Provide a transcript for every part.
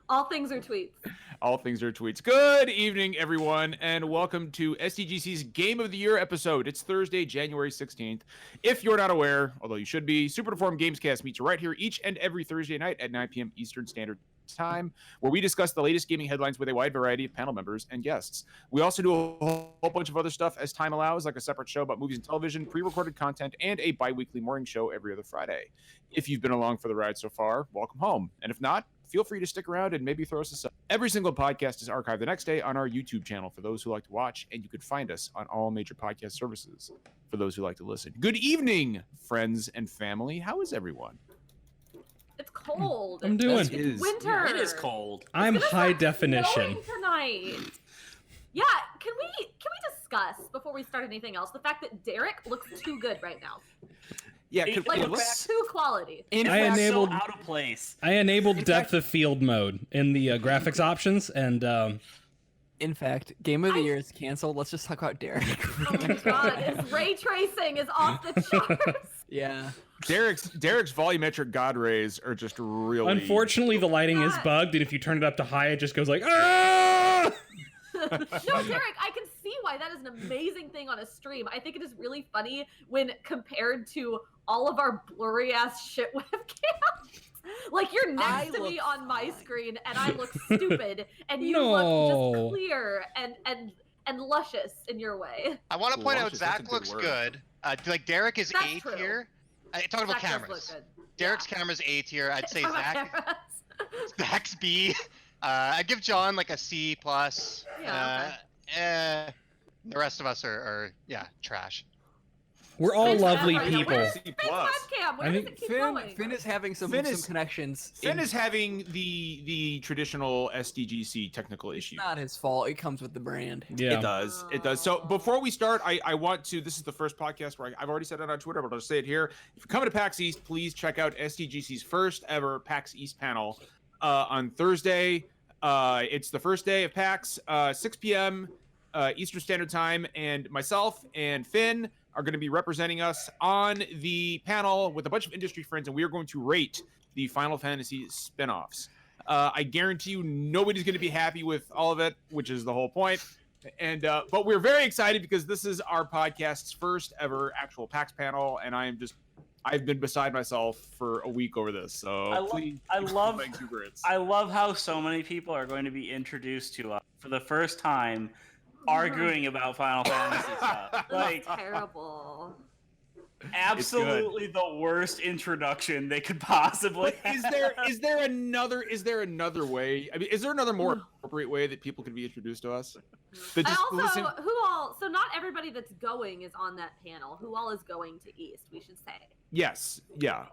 All things are tweets. All things are tweets. Good evening, everyone, and welcome to SDGC's Game of the Year episode. It's Thursday, January 16th. If you're not aware, although you should be, Super Deformed Gamescast meets right here each and every Thursday night at 9 p.m. Eastern Standard Time, where we discuss the latest gaming headlines with a wide variety of panel members and guests. We also do a whole bunch of other stuff as time allows, like a separate show about movies and television, pre-recorded content, and a bi-weekly morning show every other Friday. If you've been along for the ride so far, welcome home. And if not, feel free to stick around and maybe throw us a sub. Every single podcast is archived the next day on our YouTube channel for those who like to watch, and you can find us on all major podcast services for those who like to listen. Good evening, friends and family. How is everyone? It's cold. I'm doing. It's winter. It is cold. I'm high definition. Tonight. Yeah, can we discuss before we start anything else the fact that Derek looks too good right now? Yeah, Too quality. I enabled so out of place. I enabled depth of field mode in the graphics options, and in fact, Game of the Year is canceled. Let's just talk about Derek. Oh my god, his ray tracing is off the charts. Yeah. Derek's volumetric god rays are just really... Unfortunately, the lighting is bugged, and if you turn it up to high, it just goes like, ah! No, Derek, I can see why that is an amazing thing on a stream. I think it is really funny when compared to all of our blurry ass shit webcams. Like, you're next to me on my screen and I look stupid and you look just clear and luscious in your way. I want to point out Zach looks good. Like, Derek is That's A true. tier. Talking about Zach cameras. Derek's camera's A tier. I'd say Zach's B. I'd give John like a C plus. Yeah. The rest of us are trash. We're all lovely webcam. people. Where's Finn's webcam? Where does it keep going? Finn is having some connections. Finn is having the traditional SDGC technical issue. Not his fault. It comes with the brand. Yeah. It does. It does. So before we start, I want to, this is the first podcast where I've already said it on Twitter, but I'll just say it here. If you're coming to PAX East, please check out SDGC's first ever PAX East panel on Thursday. It's the first day of PAX, 6 p.m. Eastern Standard Time, and myself and Finn are going to be representing us on the panel with a bunch of industry friends, and we are going to rate the Final Fantasy spin-offs. I guarantee you nobody's going to be happy with all of it, which is the whole point. And but we're very excited because this is our podcast's first ever actual PAX panel, and I've been beside myself for a week over this. So I love how so many people are going to be introduced to us for the first time arguing about Final Fantasy stuff. Like, that's terrible. Absolutely the worst introduction they could possibly have. Is there another way? I mean, is there another more appropriate way that people could be introduced to us? So not everybody that's going is on that panel. Who all is going to East, we should say. Yes, yeah.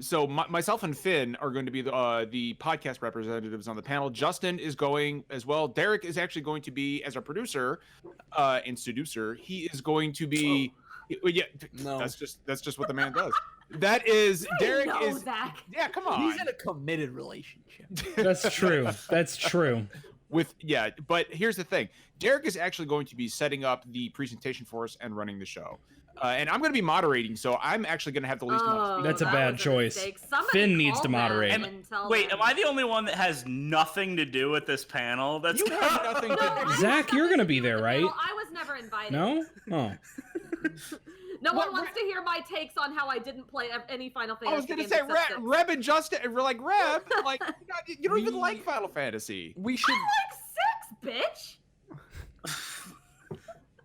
So myself and Finn are going to be the podcast representatives on the panel. Justin is going as well. Derek is actually going to be as our producer and seducer. He is going to be. Yeah, no. That's just what the man does. That is Derek is. Zach. Yeah, come on. He's in a committed relationship. That's true. That's true. But here's the thing. Derek is actually going to be setting up the presentation for us and running the show. And I'm going to be moderating, so I'm actually going to have the least amount of speed. That's a bad choice. Finn needs to moderate. Wait, am I the only one that has nothing to do with this panel? You have nothing to do. Zach, you're going to be there, right? I was never invited. No? Oh. No one wants to hear my takes on how I didn't play any Final Fantasy. I was going to say, Reb and Justin, and we're like, Reb, like, you don't even like Final Fantasy. We should. I like 6, bitch.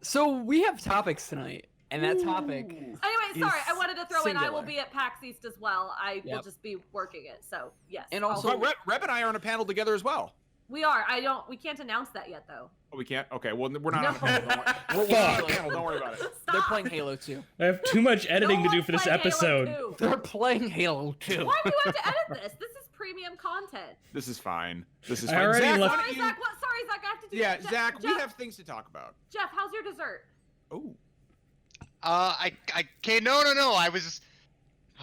So we have topics tonight, and that topic. Anyway, sorry, I wanted to throw in. I will be at PAX East as well. I will just be working it. So yes. And also, Reb and I are on a panel together as well. We are. We can't announce that yet, though. Oh, we can't? Okay, well, we're not on a panel. Don't worry about it. Stop. They're playing Halo 2. I have too much editing to do for this episode. They're playing Halo 2. Why do you have to edit this? This is premium content. This is fine. Sorry, Zach, I have to do Yeah, Zach, we have things to talk about. Jeff, how's your dessert? Oh. No. I was.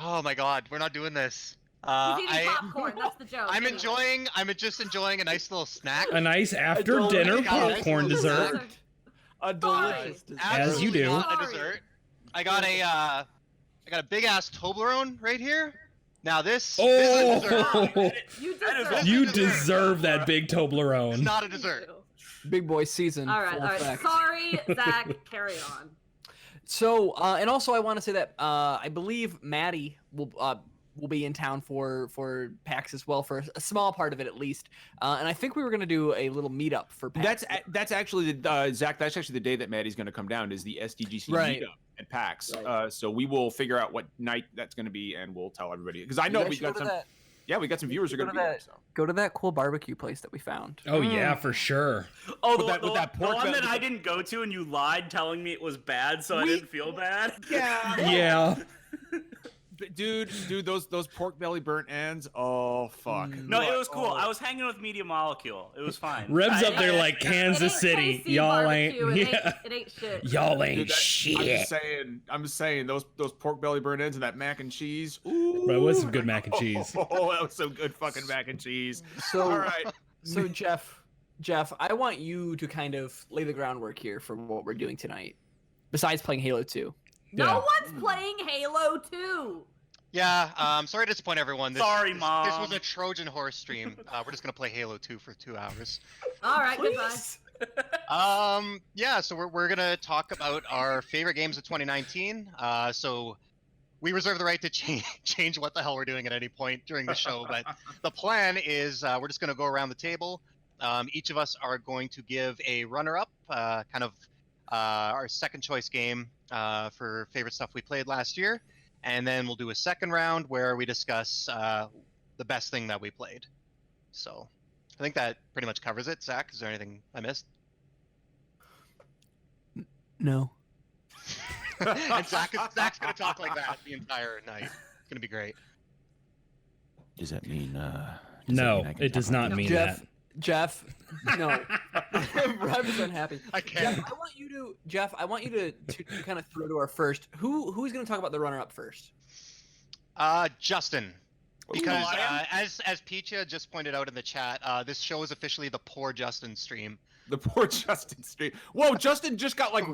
Oh my God, we're not doing this. He's eating popcorn. That's the joke. I'm just enjoying a nice little snack. A nice after dinner popcorn dessert. A delicious dessert. As you do. A dessert. I got a big ass Toblerone right here. Now this is a dessert. You deserve that big It's Toblerone. not a dessert. Big boy season. All right, full all right. effect. Sorry, Zach. Carry on. So, and also I want to say that I believe Maddie will be in town for PAX as well, for a small part of it at least. And I think we were going to do a little meetup for PAX. That's actually the Zach. That's actually the day that Maddie's going to come down. Is the SDGC meetup at PAX. Right. So we will figure out what night that's going to be, and we'll tell everybody. Because I know we got some. Yeah, we got some viewers who are going to be there. So. Go to that cool barbecue place that we found. Oh yeah, for sure. Oh, with that pork the one belly- that I didn't go to, and you lied telling me it was bad, so I didn't feel bad. Yeah. Dude, those pork belly burnt ends. Oh fuck. No, it was cool. I was hanging with Media Molecule. It was fine. Reb's up there like It Kansas ain't City. KC Y'all barbecue. ain't. It Yeah. ain't shit. Y'all ain't Dude, shit. I'm just saying those pork belly burnt ends and that mac and cheese. Ooh. Bro, it was some good mac and cheese. Oh, that was some good fucking mac and cheese. So, All right. so Jeff, I want you to kind of lay the groundwork here for what we're doing tonight. Besides playing Halo 2. No Yeah. one's playing Halo 2. Yeah, sorry to disappoint everyone. Sorry, Mom. This was a Trojan horse stream. We're just gonna play Halo 2 for 2 hours. All right, goodbye. Yeah, so we're gonna talk about our favorite games of 2019. So we reserve the right to change what the hell we're doing at any point during the show, but the plan is we're just gonna go around the table. Each of us are going to give a runner-up, kind of our second choice game for favorite stuff we played last year. And then we'll do a second round where we discuss the best thing that we played. So I think that pretty much covers it. Zach, is there anything I missed? No. And Zach's going to talk like that the entire night. It's going to be great. Does that mean? No, it does not mean that. Jeff, no. Reb is unhappy. I can't. Jeff, I want you to kind of throw to our first. Who's going to talk about the runner-up first? Justin. Because as Pecha just pointed out in the chat, this show is officially the poor Justin stream. The poor Justin stream. Whoa, Justin just got like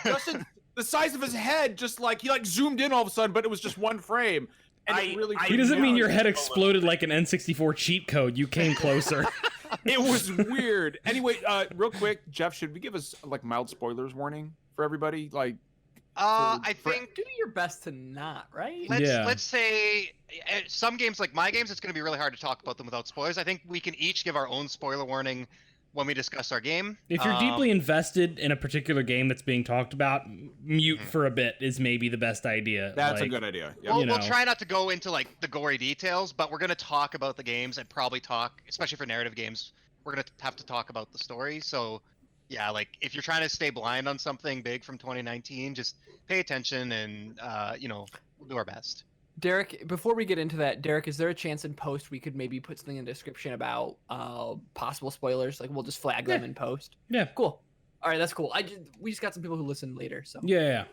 Justin the size of his head, just like he like zoomed in all of a sudden, but it was just one frame. And it really He doesn't mean your head exploded like an N64 cheat code. You came closer. It was weird. Anyway, real quick, Jeff, should we give us like mild spoilers warning for everybody? Like, I think Do your best to not, right? let's say some games like my games, it's going to be really hard to talk about them without spoilers. I think we can each give our own spoiler warning when we discuss our game. If you're deeply invested in a particular game that's being talked about, mute for a bit is maybe the best idea. that's a good idea. Yeah. We'll try not to go into like the gory details, but we're going to talk about the games and probably talk, especially for narrative games, we're going to have to talk about the story. So yeah, like if you're trying to stay blind on something big from 2019, just pay attention and we'll do our best. Derek, before we get into that, Derek, is there a chance in post we could maybe put something in the description about possible spoilers? Like we'll just flag them in post. Yeah. Cool. All right, that's cool. We just got some people who listen later, so. Yeah.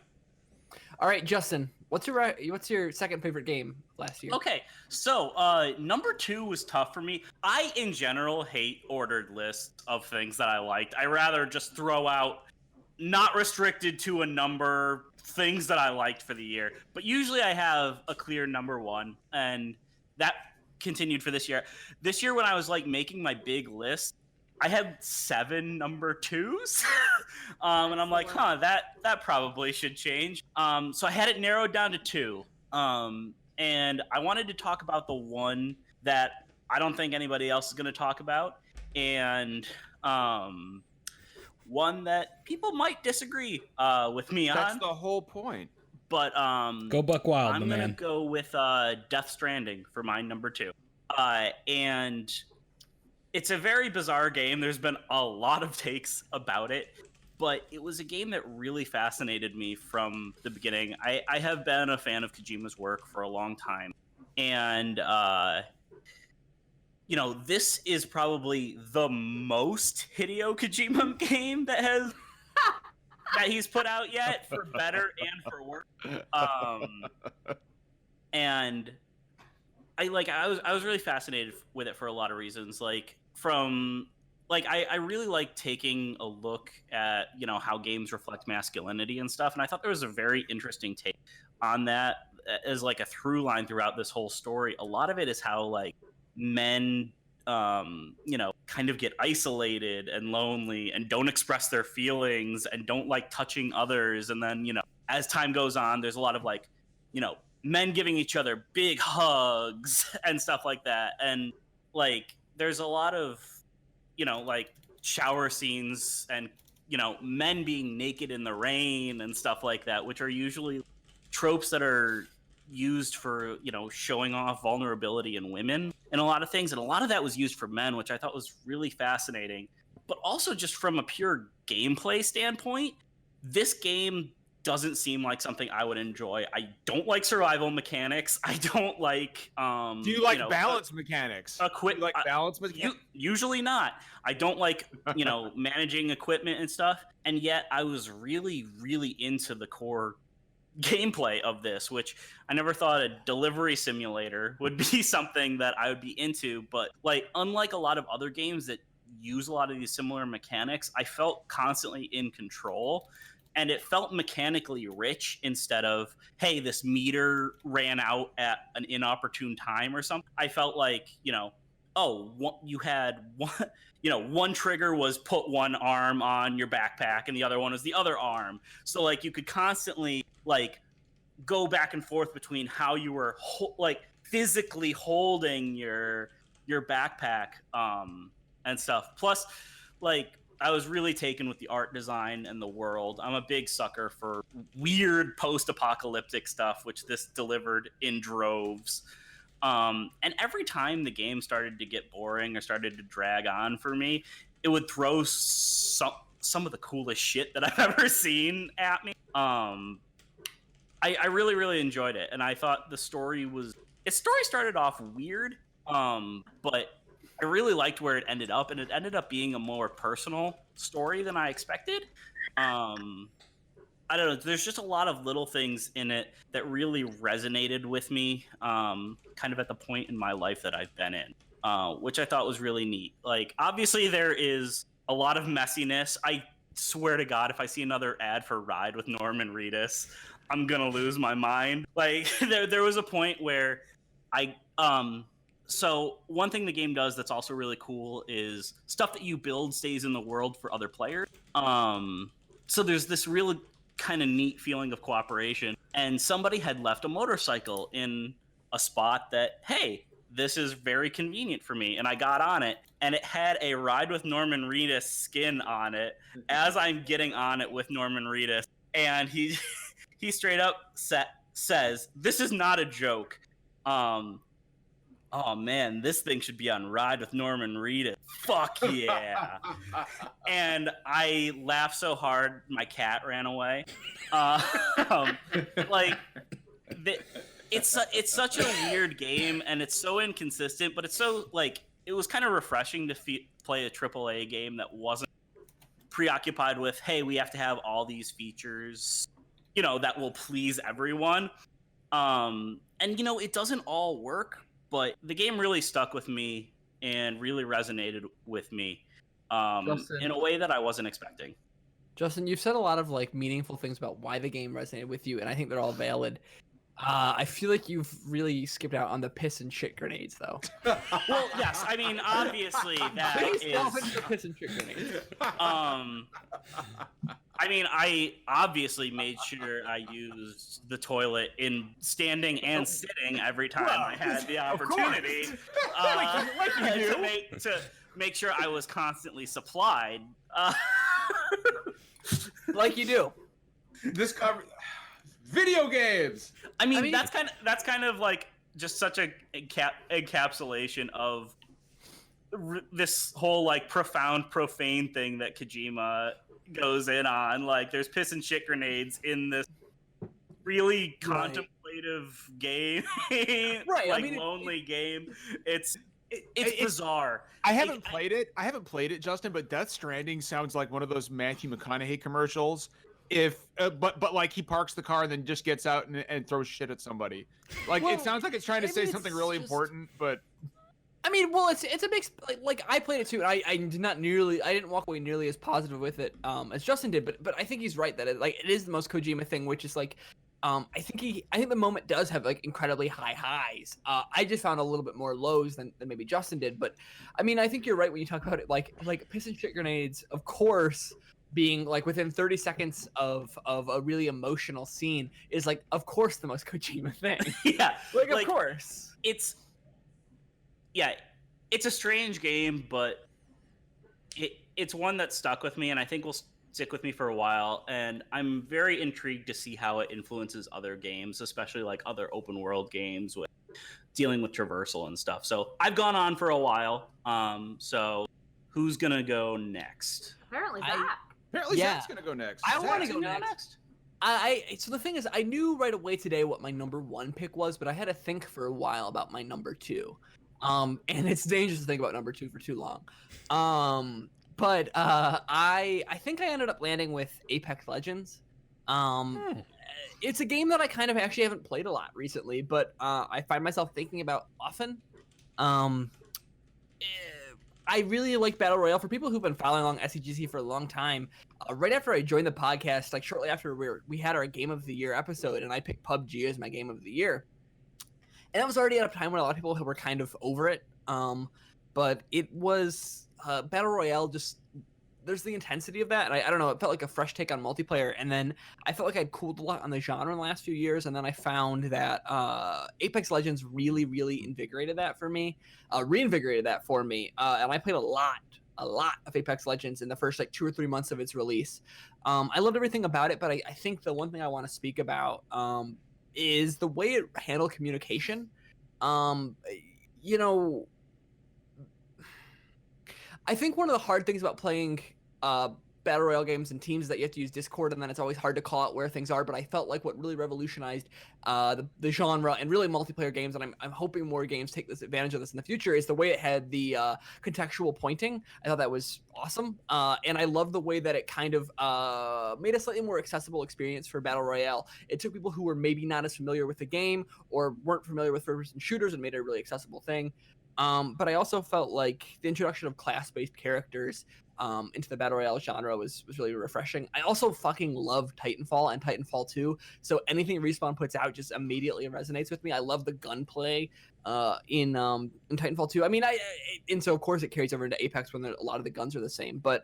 All right, Justin, what's your second favorite game last year? Okay, so number 2 was tough for me. I, in general, hate ordered lists of things that I liked. I rather just throw out, not restricted to a number, things that I liked for the year. But usually I have a clear number 1, and that continued for this year. This year, when I was like making my big list, I had 7 number 2s. And I'm like, that probably should change. So I had it narrowed down to 2. And I wanted to talk about the one that I don't think anybody else is going to talk about. And one that people might disagree with me on. That's the whole point. But Go Buck Wild, I'm my going man. to go with Death Stranding for my number 2. And it's a very bizarre game. There's been a lot of takes about it, but it was a game that really fascinated me from the beginning. I have been a fan of Kojima's work for a long time. And, this is probably the most Hideo Kojima game that he's put out yet, for better and for worse. And I was really fascinated with it for a lot of reasons. I really like taking a look at how games reflect masculinity and stuff, and I thought there was a very interesting take on that as like a through line throughout this whole story, a lot of it is how like men kind of get isolated and lonely and don't express their feelings and don't like touching others. And then, as time goes on, there's a lot of like, men giving each other big hugs and stuff like that. And like, there's a lot of, like shower scenes and, men being naked in the rain and stuff like that, which are usually tropes that are used for showing off vulnerability in women and a lot of things, and a lot of that was used for men, which I thought was really fascinating. But also just from a pure gameplay standpoint, this game doesn't seem like something I would enjoy. I don't like survival mechanics. I don't like do you like balance mechanics? Balance mechanics? Usually not. I don't like managing equipment and stuff, and yet I was really into the core gameplay of this, which I never thought a delivery simulator would be something that I would be into. But like, unlike a lot of other games that use a lot of these similar mechanics, I felt constantly in control, and it felt mechanically rich instead of, hey, this meter ran out at an inopportune time or something. I felt like, you had one trigger was put one arm on your backpack and the other one was the other arm. So like you could constantly like go back and forth between how you were physically holding your backpack and stuff. Plus, like, I was really taken with the art design and the world. I'm a big sucker for weird post-apocalyptic stuff, which this delivered in droves. And every time the game started to get boring or started to drag on for me, it would throw some of the coolest shit that I've ever seen at me. I really enjoyed it, and I thought the story started off weird, but I really liked where it ended up, and it ended up being a more personal story than I expected. I don't know, there's just a lot of little things in it that really resonated with me, kind of at the point in my life that I've been in, which I thought was really neat. Like, obviously there is a lot of messiness. I swear to God, if I see another ad for Ride with Norman Reedus, I'm gonna lose my mind. Like, there was a point where so one thing the game does that's also really cool is stuff that you build stays in the world for other players. So there's this really kind of neat feeling of cooperation, and somebody had left a motorcycle in a spot that, hey, this is very convenient for me, and I got on it, and it had a Ride with Norman Reedus skin on it as I'm getting on it with Norman Reedus, and he straight up says, "This is not a joke. Oh man, this thing should be on Ride with Norman Reedus. Fuck yeah." And I laughed so hard, my cat ran away. It's such a weird game, and it's so inconsistent, but it's so, like, it was kind of refreshing to play a AAA game that wasn't preoccupied with, hey, we have to have all these features, that will please everyone. And, it doesn't all work, but the game really stuck with me and really resonated with me in a way that I wasn't expecting. Justin, you've said a lot of like meaningful things about why the game resonated with you, and I think they're all valid. I feel like you've really skipped out on the piss and shit grenades, though. Well, yes, I mean, obviously that is. The piss and shit grenades. I mean, I obviously made sure I used the toilet in standing and sitting every time I had the opportunity. To make sure I was constantly supplied. Like you do. This cover video games. I mean, that's kind of like just such a encapsulation of this whole like profound, profane thing that Kojima goes in on. Like, there's piss and shit grenades in this really contemplative game, right? Like, lonely game. It's bizarre. I haven't played it, Justin, but Death Stranding sounds like one of those Matthew McConaughey commercials. But like, he parks the car and then just gets out and throws shit at somebody. Like, it sounds like it's trying to say something really important, but I mean, well, it's a mix. Like I played it too, and I didn't walk away nearly as positive with it as Justin did. But I think he's right that it is the most Kojima thing, which is like, I think the moment does have like incredibly high highs. I just found a little bit more lows than maybe Justin did. But I mean, I think you're right when you talk about it. Like piss and shit grenades, of course, being like within 30 seconds of a really emotional scene is like, of course, the most Kojima thing. Yeah, like of course. It's a strange game, but it's one that stuck with me, and I think will stick with me for a while. And I'm very intrigued to see how it influences other games, especially like other open world games with dealing with traversal and stuff. So I've gone on for a while. So who's gonna go next? Apparently Zach. Apparently, Yeah. Zach's gonna go next. I want to Zach's go gonna next. So the thing is, I knew right away today what my number 1 pick was, but I had to think for a while about my number 2. And it's dangerous to think about number 2 for too long. But I think I ended up landing with Apex Legends. It's a game that I kind of actually haven't played a lot recently, but I find myself thinking about often. I really like Battle Royale. For people who've been following along SDGC for a long time, right after I joined the podcast, like shortly after we had our Game of the Year episode, and I picked PUBG as my Game of the Year. And that was already at a time when a lot of people were kind of over it. But it was Battle Royale, just there's the intensity of that, and I don't know, it felt like a fresh take on multiplayer. And then I felt like I'd cooled a lot on the genre in the last few years, and then I found that Apex Legends really, really reinvigorated that for me, and I played a lot of Apex Legends in the first like 2 or 3 months of its release. I loved everything about it, but I think the one thing I want to speak about is the way it handled communication. You know, I think one of the hard things about playing Battle Royale games and teams is that you have to use Discord, and then it's always hard to call out where things are. But I felt like what really revolutionized the genre and really multiplayer games, and I'm hoping more games take this advantage of this in the future, is the way it had the contextual pointing. I thought that was awesome, and I love the way that it kind of made a slightly more accessible experience for Battle Royale. It took people who were maybe not as familiar with the game or weren't familiar with first-person shooters and made it a really accessible thing. But I also felt like the introduction of class-based characters into the Battle Royale genre was really refreshing. I also fucking love Titanfall and Titanfall 2, so anything Respawn puts out just immediately resonates with me. I love the gunplay in Titanfall 2. I mean, and so of course it carries over into Apex when a lot of the guns are the same, but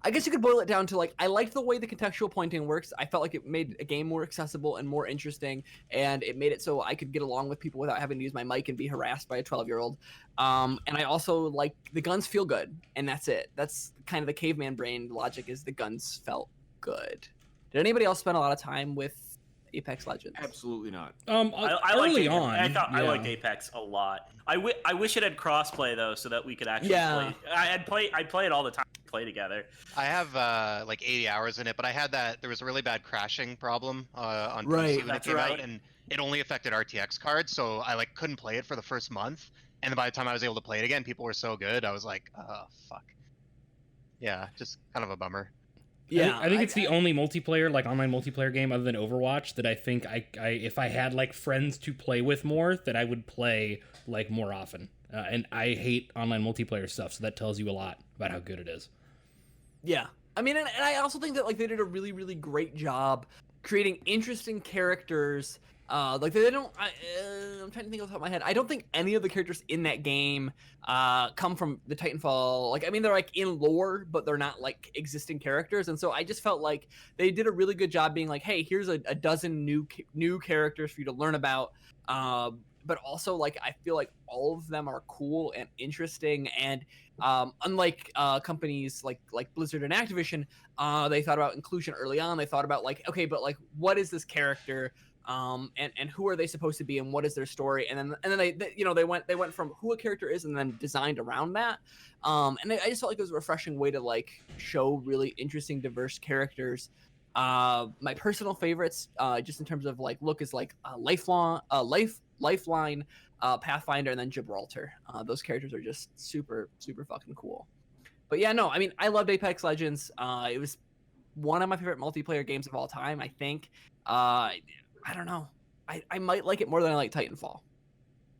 I guess you could boil it down to like, I liked the way the contextual pointing works. I felt like it made a game more accessible and more interesting, and it made it so I could get along with people without having to use my mic and be harassed by a 12-year-old. And I also like the guns feel good, and that's it. That's kind of the caveman brain logic, is the guns felt good. Did anybody else spend a lot of time with Apex Legends? Absolutely not. I early liked on, I liked Apex a lot. I wish it had crossplay though, so that we could actually play. I'd play it all the time. Play together. I have like 80 hours in it, but I had that. There was a really bad crashing problem on Right, PC when it came out, and it only affected RTX cards, so I like couldn't play it for the first month. And then by the time I was able to play it again, people were so good. I was like, oh fuck. Yeah, just kind of a bummer. Yeah, I think it's the only multiplayer, like online multiplayer game other than Overwatch that I think I if I had like friends to play with more, that I would play like more often. And I hate online multiplayer stuff, so that tells you a lot about how good it is. Yeah. I mean, and I also think that like they did a really, really great job creating interesting characters. Like they don't. I'm trying to think off the top of my head. I don't think any of the characters in that game come from the Titanfall. Like, I mean, they're like in lore, but they're not like existing characters. And so I just felt like they did a really good job being like, hey, here's a dozen new characters for you to learn about. But also, like, I feel like all of them are cool and interesting. And unlike companies like Blizzard and Activision, they thought about inclusion early on. They thought about like, okay, but like, what is this character? And who are they supposed to be, and what is their story? And then they went from who a character is and then designed around that. And I just felt like it was a refreshing way to like show really interesting, diverse characters. My personal favorites, just in terms of like look, is like Lifeline, Pathfinder, and then Gibraltar. Those characters are just super, super fucking cool. But yeah, no, I mean, I loved Apex Legends. It was one of my favorite multiplayer games of all time, I think. I don't know. I might like it more than I like Titanfall.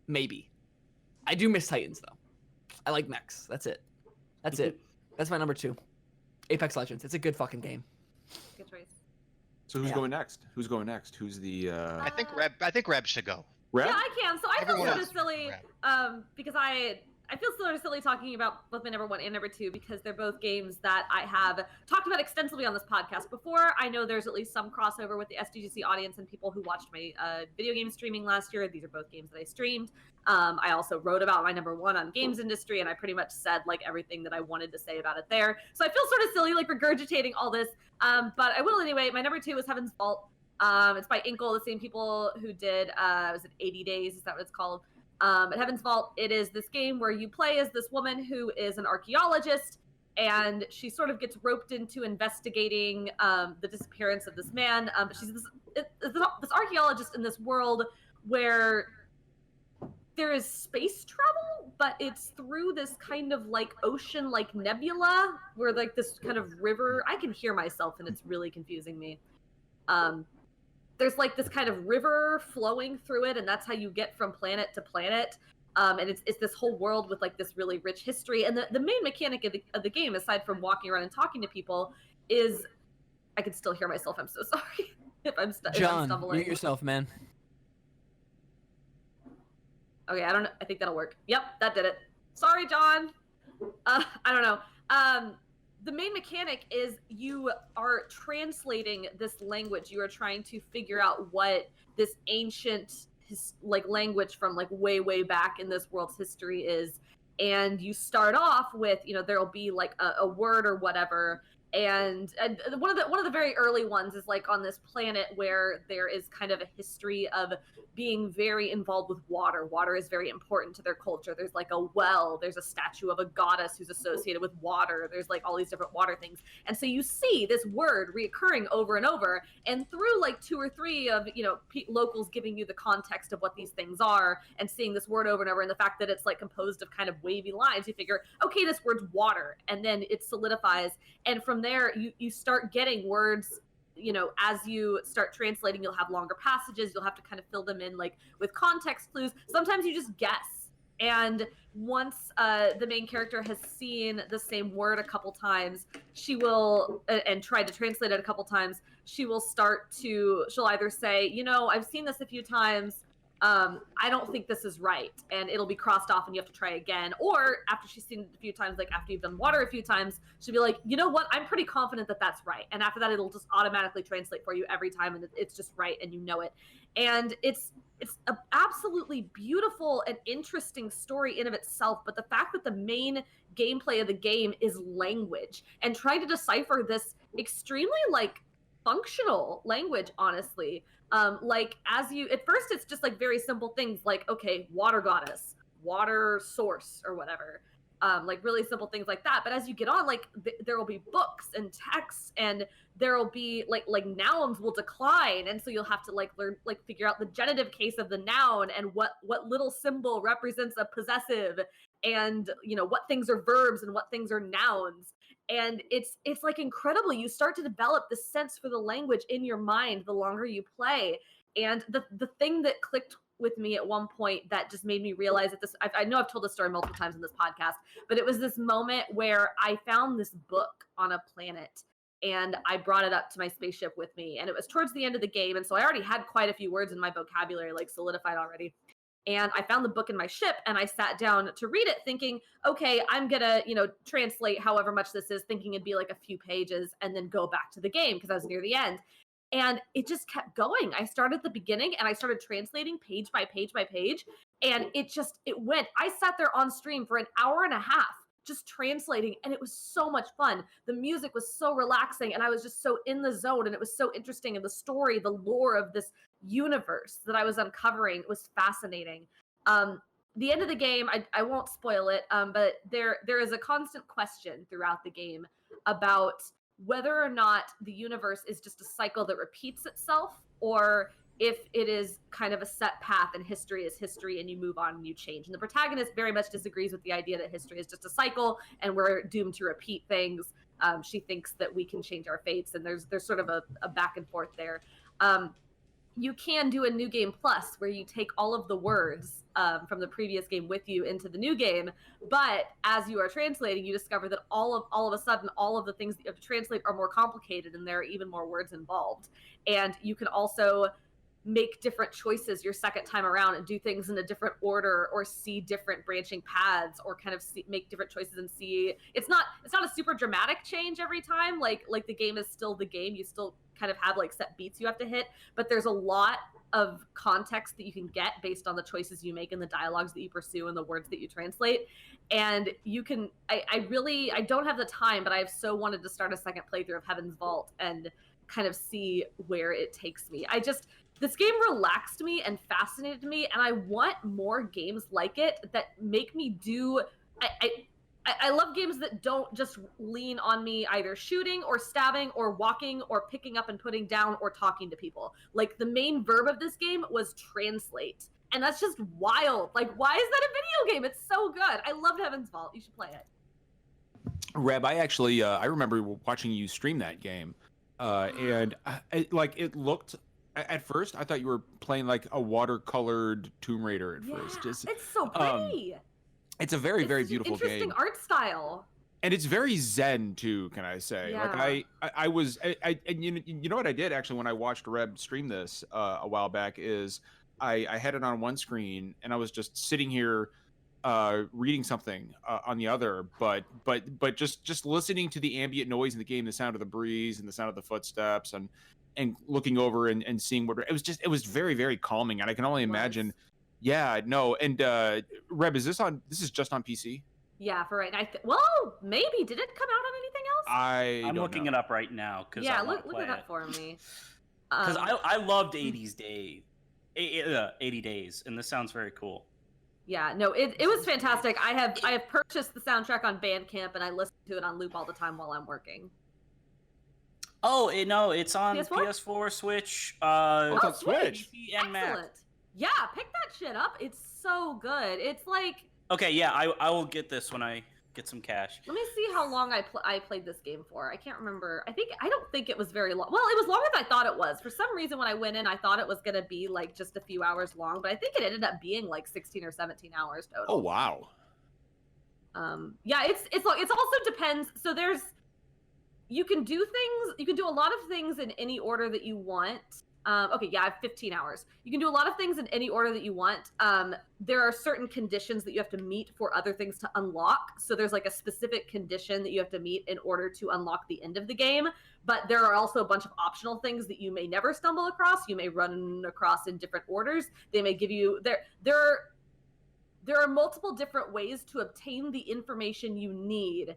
Maybe. I do miss Titans, though. I like mechs. That's it. That's my number 2. Apex Legends. It's a good fucking game. Good choice. So who's going next? Who's going next? Who's the? I think Reb should go. Reb? Yeah, I can. So I feel Everyone sort of else. silly because I feel sort of silly talking about both my number 1 and number 2 because they're both games that I have talked about extensively on this podcast before. I know there's at least some crossover with the SDGC audience and people who watched my video game streaming last year. These are both games that I streamed. I also wrote about my number 1 on Games Industry, and I pretty much said like everything that I wanted to say about it there. So I feel sort of silly like regurgitating all this, but I will anyway. My number 2 is Heaven's Vault. It's by Inkle, the same people who did, was it 80 Days? Is that what it's called? At Heaven's Vault, it is this game where you play as this woman who is an archaeologist, and she sort of gets roped into investigating the disappearance of this man. But she's this archaeologist in this world where there is space travel, but it's through this kind of like ocean, like nebula, where like this kind of river. I can hear myself, and it's really confusing me. There's like this kind of river flowing through it, and that's how you get from planet to planet. And it's this whole world with like this really rich history. And the main mechanic of the game, aside from walking around and talking to people, is I can still hear myself. I'm so sorry if I'm stumbling. Mute yourself, man. Okay, I don't know. I think that'll work. Yep, that did it. Sorry, John. I don't know. The main mechanic is you are translating this language. You are trying to figure out what this ancient language from like way back in this world's history is. And you start off with, there'll be like a word or whatever. And one of the very early ones is like on this planet where there is kind of a history of being very involved with water. Water is very important to their culture. There's like a well, there's a statue of a goddess who's associated with water. There's like all these different water things. And so you see this word reoccurring over and over, and through like 2 or 3 of, locals giving you the context of what these things are and seeing this word over and over, and the fact that it's like composed of kind of wavy lines, you figure, okay, this word's water. And then it solidifies. And from there, you start getting words, as you start translating, you'll have longer passages. You'll have to kind of fill them in like with context clues. Sometimes you just guess. And once the main character has seen the same word a couple times, she will, and tried to translate it a couple times, she'll either say, I've seen this a few times. I don't think this is right, and it'll be crossed off and you have to try again. Or after she's seen it a few times, like after you've done water a few times, she'll be like, you know what, I'm pretty confident that that's right. And after that, it'll just automatically translate for you every time, and it's just right, and you know it. And it's an absolutely beautiful and interesting story in of itself, but the fact that the main gameplay of the game is language, and trying to decipher this extremely like functional language, honestly. At first it's just like very simple things like, okay, water goddess, water source, or whatever. Like really simple things like that. But as you get on, like there will be books and texts, and there will be like nouns will decline. And so you'll have to like learn, like figure out the genitive case of the noun and what little symbol represents a possessive, and what things are verbs and what things are nouns. And it's like incredible. You start to develop the sense for the language in your mind the longer you play. And the thing that clicked with me at one point that just made me realize that I know I've told this story multiple times in this podcast, but it was this moment where I found this book on a planet, and I brought it up to my spaceship with me, and it was towards the end of the game. And so I already had quite a few words in my vocabulary, like solidified already. And I found the book in my ship, and I sat down to read it thinking, okay, I'm going to, translate however much this is, thinking it'd be like a few pages and then go back to the game because I was near the end. And it just kept going. I started at the beginning and I started translating page by page by page. And it went. I sat there on stream for an hour and a half just translating, and it was so much fun. The music was so relaxing, and I was just so in the zone, and it was so interesting. And the story, the lore of this universe that I was uncovering was fascinating. The end of the game, I won't spoil it, but there is a constant question throughout the game about whether or not the universe is just a cycle that repeats itself, or if it is kind of a set path and history is history and you move on and you change. And the protagonist very much disagrees with the idea that history is just a cycle and we're doomed to repeat things. She thinks that we can change our fates, and there's sort of a back and forth there. you can do a new game plus where you take all of the words from the previous game with you into the new game, but as you are translating, you discover that all of a sudden all of the things that you have to translate are more complicated and there are even more words involved. And you can also make different choices your second time around and do things in a different order or see different branching paths or kind of make different choices and see it's not a super dramatic change every time, like the game is still the game. You still kind of have like set beats you have to hit, but there's a lot of context that you can get based on the choices you make and the dialogues that you pursue and the words that you translate. And you can I don't have the time, but I've so wanted to start a second playthrough of Heaven's Vault and kind of see where it takes me. This game relaxed me and fascinated me, and I want more games like it that make me do. I love games that don't just lean on me either shooting or stabbing or walking or picking up and putting down or talking to people. Like, the main verb of this game was translate, and that's just wild. Like, why is that a video game? It's so good. I loved Heaven's Vault. You should play it. Reb, I actually I remember watching you stream that game, and it looked. At first, I thought you were playing like a watercolored Tomb Raider at first. It's so pretty. It's a very, very beautiful interesting game. Art style. And it's very zen too, can I say? Yeah. Like I was, and you know what I did actually when I watched Reb stream this a while back is I had it on one screen and I was just sitting here reading something on the other, but just listening to the ambient noise in the game, the sound of the breeze and the sound of the footsteps and looking over and seeing what it was very, very calming. And I can only imagine. Yeah, no. And Reb, this is just on PC? Yeah, for right now. Well, maybe. Did it come out on anything else? I'm looking it up right now because look it up for me. Because I loved 80s Days, 80 Days, and this sounds very cool. Yeah, no, it was fantastic. I have purchased the soundtrack on Bandcamp and I listen to it on loop all the time while I'm working. Oh, no, it's on PS4? PS4, Switch, it's on Switch. PC, and Mac. Excellent. Yeah, pick that shit up. It's so good. It's like... Okay, yeah, I will get this when I get some cash. Let me see how long I played this game for. I can't remember. I don't think it was very long. Well, it was longer than I thought it was. For some reason, when I went in, I thought it was going to be like just a few hours long, but I think it ended up being like 16 or 17 hours total. Oh, wow. Yeah, it's long. It also depends. So you can do a lot of things in any order that you want. Okay, yeah, I have 15 hours. You can do a lot of things in any order that you want. There are certain conditions that you have to meet for other things to unlock. So there's like a specific condition that you have to meet in order to unlock the end of the game. But there are also a bunch of optional things that you may never stumble across. You may run across in different orders. They may give you there are multiple different ways to obtain the information you need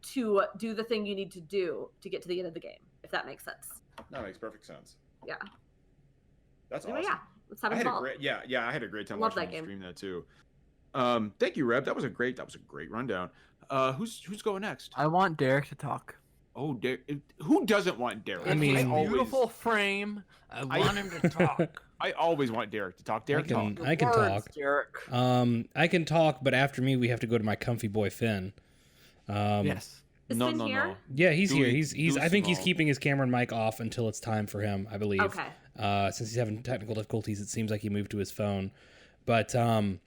to do the thing you need to do to get to the end of the game, if that makes sense. That makes perfect sense. Yeah. That's anyway, awesome. Yeah, let's have a ball. I had a great time Love watching that you game. stream that too. Thank you, Reb. That was a great rundown. Who's going next? I want Derek to talk. Oh, who doesn't want Derek? I mean, His beautiful frame. I want him to talk. I always want Derek to talk. Derek, talk. I can talk. Derek. I can talk, but after me, we have to go to my comfy boy Finn. Yes. Is Finn here? Yeah, he's here. Dewey- He's. Dewey I think he's Small. keeping his camera and mic off until it's time for him. I believe. Okay. Since he's having technical difficulties, it seems like he moved to his phone. But so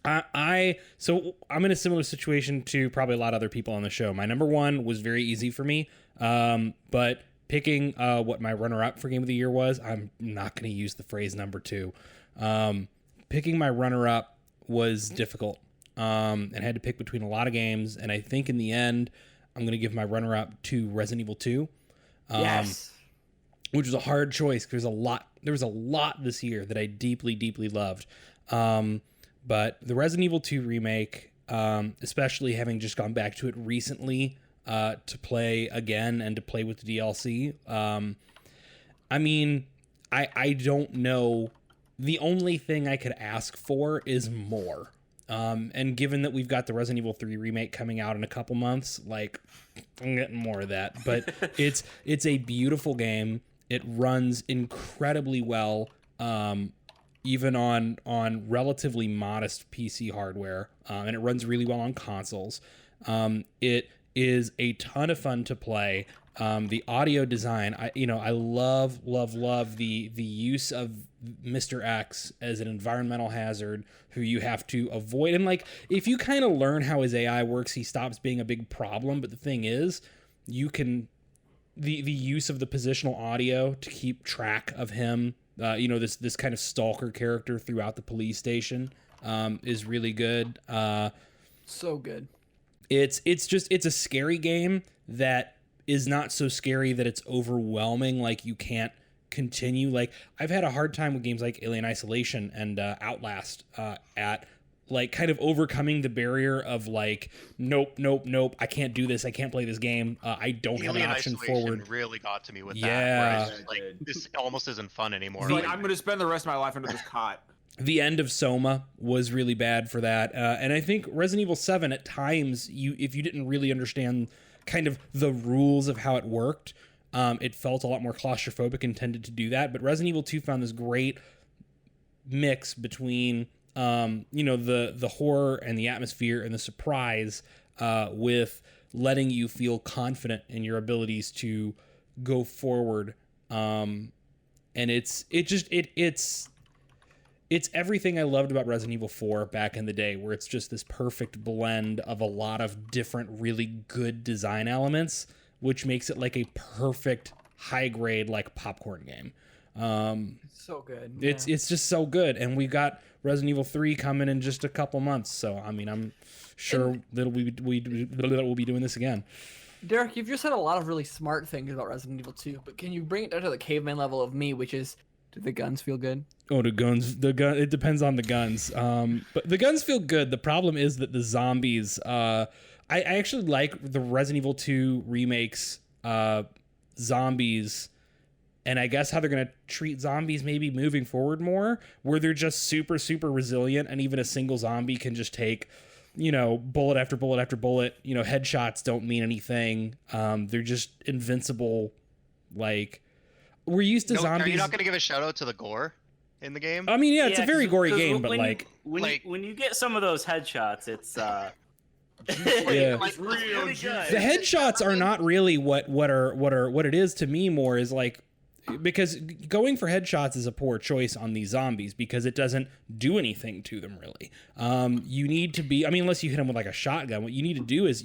I'm in a similar situation to probably a lot of other people on the show. My number one was very easy for me. But picking what my runner-up for Game of the Year was, I'm not going to use the phrase number two. Picking my runner-up was difficult. And had to pick between a lot of games. And I think in the end, I'm going to give my runner-up to Resident Evil 2. Yes. Which was a hard choice because there was a lot this year that I deeply, deeply loved. But the Resident Evil 2 remake, especially having just gone back to it recently to play again and to play with the DLC. I mean, I don't know. The only thing I could ask for is more. And given that we've got the Resident Evil 3 remake coming out in a couple months, like, I'm getting more of that. But it's a beautiful game. It runs incredibly well, even on relatively modest PC hardware, and it runs really well on consoles. It is a ton of fun to play. The audio design, I love the use of Mr. X as an environmental hazard who you have to avoid. And like, if you kind of learn how his AI works, he stops being a big problem. But the thing is, you can the use of the positional audio to keep track of him, this kind of stalker character throughout the police station, is really good. So good. It's a scary game that is not so scary that it's overwhelming, like you can't continue. Like, I've had a hard time with games like Alien Isolation and Outlast at like kind of overcoming the barrier of like, nope, I can't do this, I can't play this game, I don't have an option forward. Really got to me with Yeah. that. Where it's like, this almost isn't fun anymore. It's like, I'm going to spend the rest of my life under this cot. The end of Soma was really bad for that, and I think Resident Evil 7 at times, if you didn't really understand kind of the rules of how it worked, it felt a lot more claustrophobic and tended to do that. But Resident Evil 2 found this great mix between the horror and the atmosphere and the surprise, with letting you feel confident in your abilities to go forward. And it's everything I loved about Resident Evil 4 back in the day, where it's just this perfect blend of a lot of different really good design elements, which makes it like a perfect high grade like popcorn game. So good. It's just so good, and we got Resident Evil 3 coming in just a couple months, so I mean, I'm sure that we'll be doing this again. Derek, you've just said a lot of really smart things about Resident Evil 2, but can you bring it down to the caveman level of me, which is, do the guns feel good? Oh, the gun. It depends on the guns. But the guns feel good. The problem is that the zombies. I actually like the Resident Evil 2 remakes zombies, and I guess how they're gonna treat zombies maybe moving forward more, where they're just super resilient, and even a single zombie can just take, bullet after bullet after bullet. Headshots don't mean anything. They're just invincible. Like, we're used to zombies. Are you not going to give a shout out to the gore in the game? I mean, yeah, it's a very gory game, but when you get some of those headshots, it's yeah, it's really good. The headshots are not really what it is to me. More is like, because going for headshots is a poor choice on these zombies because it doesn't do anything to them really. You need to be, unless you hit them with like a shotgun, what you need to do is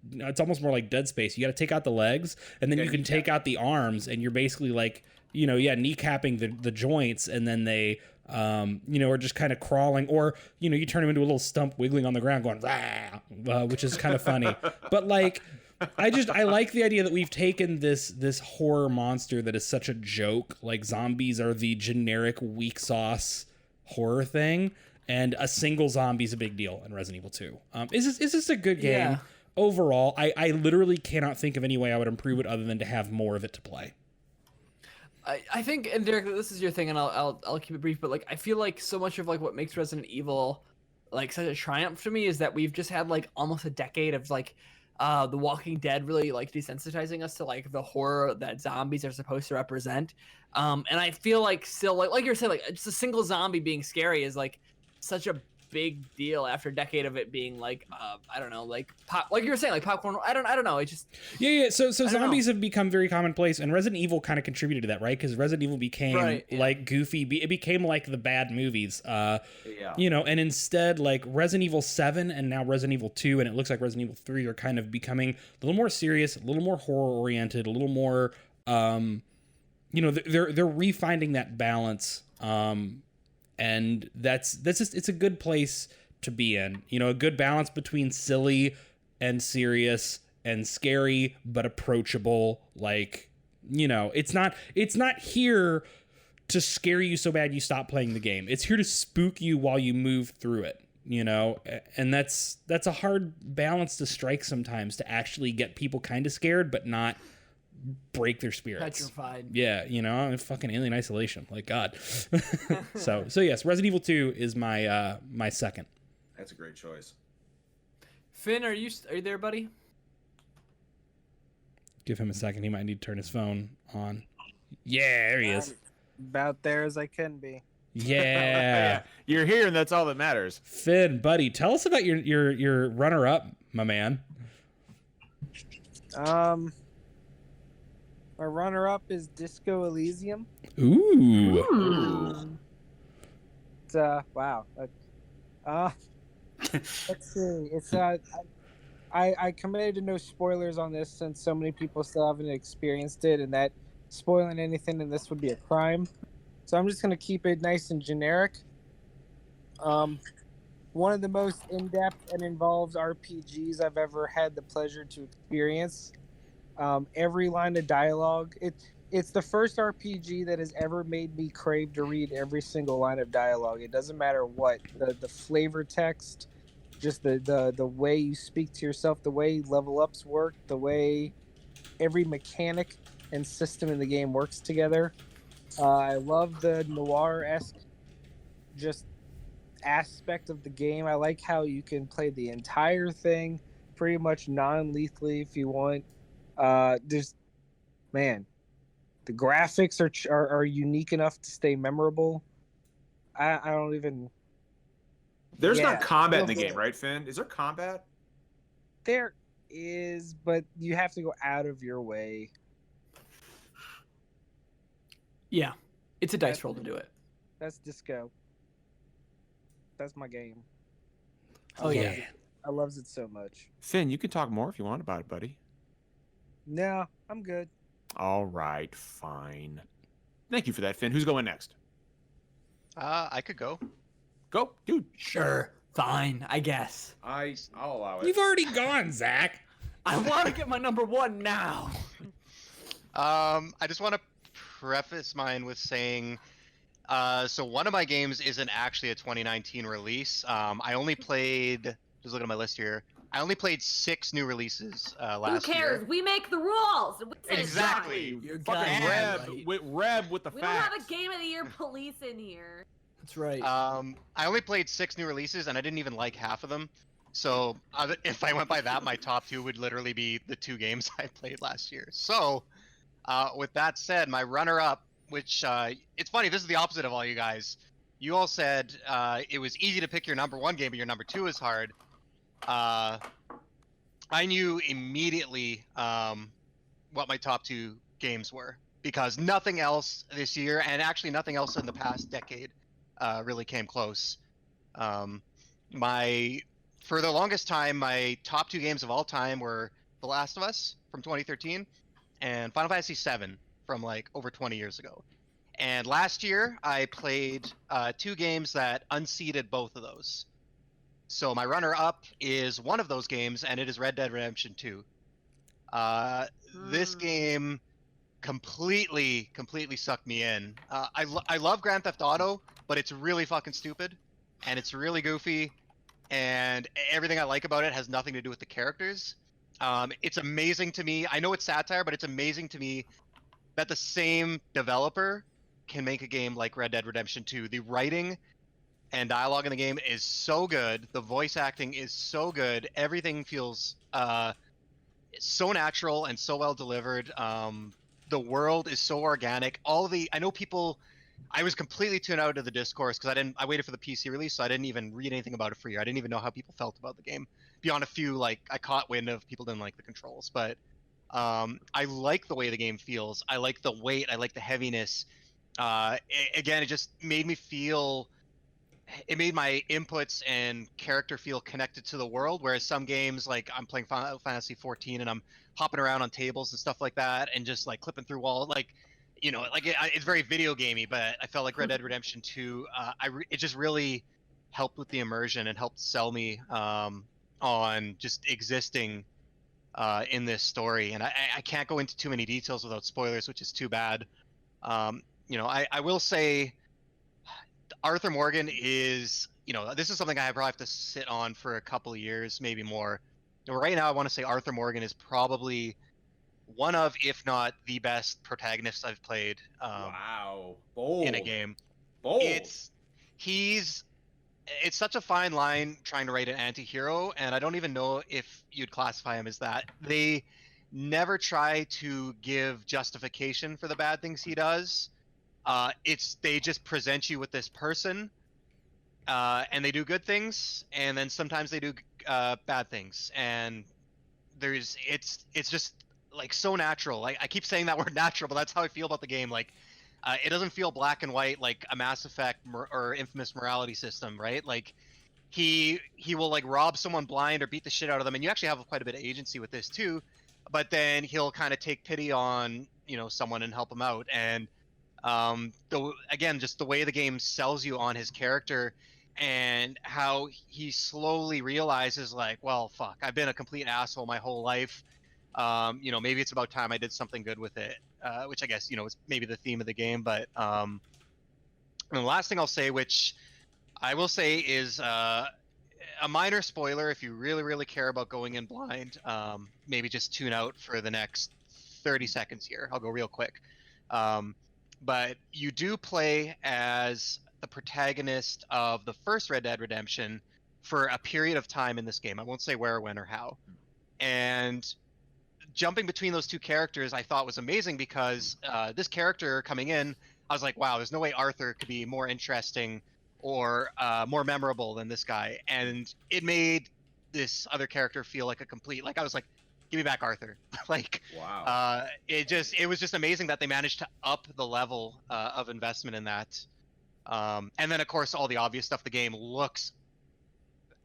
it's almost more like Dead Space. You got to take out the legs, and then you can take out the arms, and you're basically like, kneecapping the joints, and then they, are just kind of crawling, or, you turn them into a little stump wiggling on the ground going, rah, which is kind of funny. But like, I like the idea that we've taken this horror monster that is such a joke. Like, zombies are the generic weak sauce horror thing, and a single zombie is a big deal in Resident Evil 2. Is this a good game? Yeah. Overall, I literally cannot think of any way I would improve it other than to have more of it to play. I think, and Derek, this is your thing, and I'll keep it brief, but like, I feel like so much of like what makes Resident Evil like such a triumph to me is that we've just had like almost a decade of like The Walking Dead really like desensitizing us to like the horror that zombies are supposed to represent. And I feel like still like you're saying, like just a single zombie being scary is like such a big deal after a decade of it being like I don't know, like pop, like you were saying, like popcorn. I don't know. It just So zombies have become very commonplace, and Resident Evil kind of contributed to that, right? Because Resident Evil became like goofy. It became like the bad movies, and instead like Resident Evil 7 and now Resident Evil 2, and it looks like Resident Evil 3 are kind of becoming a little more serious, a little more horror oriented, a little more they're refinding that balance. And that's just, it's a good place to be in, a good balance between silly and serious and scary, but approachable. Like, it's not here to scare you so bad you stop playing the game. It's here to spook you while you move through it, and that's a hard balance to strike sometimes, to actually get people kind of scared, but not break their spirits. Petrified. Yeah, fucking Alien Isolation, like God. so yes, Resident Evil 2 is my my second. That's a great choice. Finn, are you there, buddy? Give him a second. He might need to turn his phone on. Yeah, there he is. About there as I can be. Yeah. You're here, and that's all that matters. Finn, buddy, tell us about your runner-up, my man. My runner-up is Disco Elysium. Ooh. It's, wow. Let's see. It's I committed to no spoilers on this since so many people still haven't experienced it, and that spoiling anything in this would be a crime. So I'm just gonna keep it nice and generic. One of the most in-depth and involved RPGs I've ever had the pleasure to experience. Every line of dialogue. It's the first RPG that has ever made me crave to read every single line of dialogue. It doesn't matter what the flavor text, just the way you speak to yourself, the way level ups work, the way every mechanic and system in the game works together. I love the noir-esque just aspect of the game. I like how you can play the entire thing pretty much non-lethally if you want. There's, man, the graphics are unique enough to stay memorable. I don't even. There's no Yeah. combat in the game, right, Finn? Is there combat? There is, but you have to go out of your way. Yeah, it's a dice roll to do it. That's Disco. That's my game. Oh yeah. I loves it so much. Finn, you can talk more if you want about it, buddy. No, I'm good. All right, fine. Thank you for that, Finn. Who's going next? I could go. Go, dude. Sure. Fine, I guess. I'll allow it. You've already gone, Zach. I want to get my number one now. I just want to preface mine with saying, so one of my games isn't actually a 2019 release. I only played, just looking at my list here, I only played 6 new releases last Who cares? year. We make the rules. We say Exactly. done. You're Fucking goddamn Reb, right. with Reb with the We don't facts. have a game of the year police in here. That's right. I only played 6 new releases, and I didn't even like half of them. So if I went by that, my top 2 would literally be the 2 games I played last year. So with that said, my runner-up, which it's funny, this is the opposite of all you guys. You all said it was easy to pick your number 1 game, but your number 2 is hard. I knew immediately what my top 2 games were, because nothing else this year, and actually nothing else in the past decade, really came close. For the longest time, my top 2 games of all time were The Last of Us from 2013 and Final Fantasy VII from like over 20 years ago. And last year, I played 2 games that unseated both of those. So my runner-up is one of those games, and it is Red Dead Redemption 2. This game completely sucked me in. I love Grand Theft Auto, but it's really fucking stupid, and it's really goofy, and everything I like about it has nothing to do with the characters. It's amazing to me. I know it's satire, but it's amazing to me that the same developer can make a game like Red Dead Redemption 2. The writing and dialogue in the game is so good. The voice acting is so good. Everything feels so natural and so well delivered. The world is so organic. I know people. I was completely tuned out of the discourse because I waited for the PC release, so I didn't even read anything about it for you. I didn't even know how people felt about the game. Beyond a few, like, I caught wind of people didn't like the controls, but I like the way the game feels. I like the weight. I like the heaviness. Again, it just made me feel. It made my inputs and character feel connected to the world, whereas some games, like I'm playing Final Fantasy 14 and I'm hopping around on tables and stuff like that and just like clipping through walls, like, you know, like it's very video gamey, but I felt like Red Dead Redemption 2, it just really helped with the immersion and helped sell me on just existing in this story. And I can't go into too many details without spoilers, which is too bad. You know, I will say Arthur Morgan is, you know, this is something I probably have to sit on for a couple of years, maybe more. Right now, I want to say Arthur Morgan is probably one of, if not the best protagonist I've played Wow. Bold. in a game. Bold. It's such a fine line trying to write an anti-hero, and I don't even know if you'd classify him as that. They never try to give justification for the bad things he does. They just present you with this person, and they do good things, and then sometimes they do bad things, and it's just like so natural. I keep saying that word natural, but that's how I feel about the game. Like, it doesn't feel black and white like a Mass Effect or Infamous morality system, right? Like, he will like rob someone blind or beat the shit out of them, and you actually have quite a bit of agency with this too. But then he'll kind of take pity on someone and help him out. And again, just the way the game sells you on his character and how he slowly realizes, like, well, fuck, I've been a complete asshole my whole life. Maybe it's about time I did something good with it, which I guess, is maybe the theme of the game. But and the last thing I'll say, which I will say is a minor spoiler if you really, really care about going in blind, maybe just tune out for the next 30 seconds here. I'll go real quick. But you do play as the protagonist of the first Red Dead Redemption for a period of time in this game. I won't say where, when, or how. And jumping between those two characters I thought was amazing because this character coming in, I was like, wow, there's no way Arthur could be more interesting or more memorable than this guy. And it made this other character feel like a complete, like, I was like, give me back Arthur. Like, Wow. It was just amazing that they managed to up the level of investment in that. And then, of course, all the obvious stuff. The game looks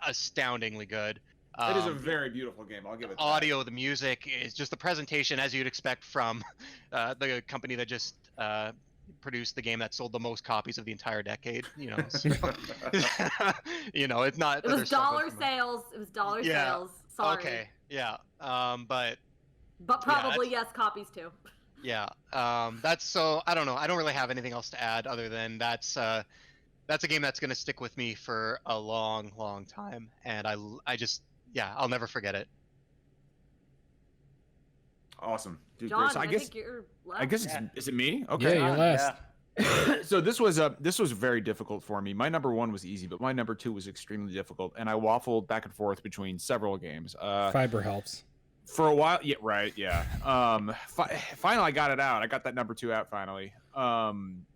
astoundingly good. It is a very beautiful game. I'll give it that. Audio, the music, is just the presentation as you'd expect from the company that just produced the game that sold the most copies of the entire decade. So, it's not. It was dollar sales. It was dollar sales. Sorry. Okay. Yeah. But probably yes, copies too. Yeah. That's so. I don't know. I don't really have anything else to add other than that's a game that's going to stick with me for a long, long time, and I just I'll never forget it. Awesome, dude. John, so I think you're left. I guess is it me? Okay. Yeah, you're last. So this was very difficult for me. My number one was easy, but my number two was extremely difficult, and I waffled back and forth between several games. Fiber helps. For a while, yeah, right, yeah. Finally, I got it out. I got that number two out finally.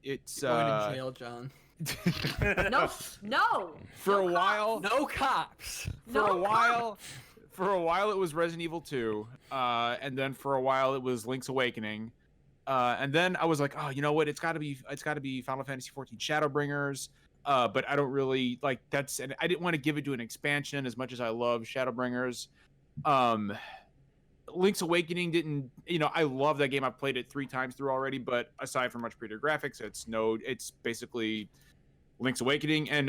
It's Going to jail, John. No. For a while, No cops. For a while, it was Resident Evil 2, and then for a while it was Link's Awakening, and then I was like, oh, you know what? It's got to be Final Fantasy XIV Shadowbringers. But I don't really like that's, and I didn't want to give it to an expansion as much as I love Shadowbringers. Link's Awakening didn't, I love that game. I've played it 3 times through already, but aside from much prettier graphics, it's basically Link's Awakening. And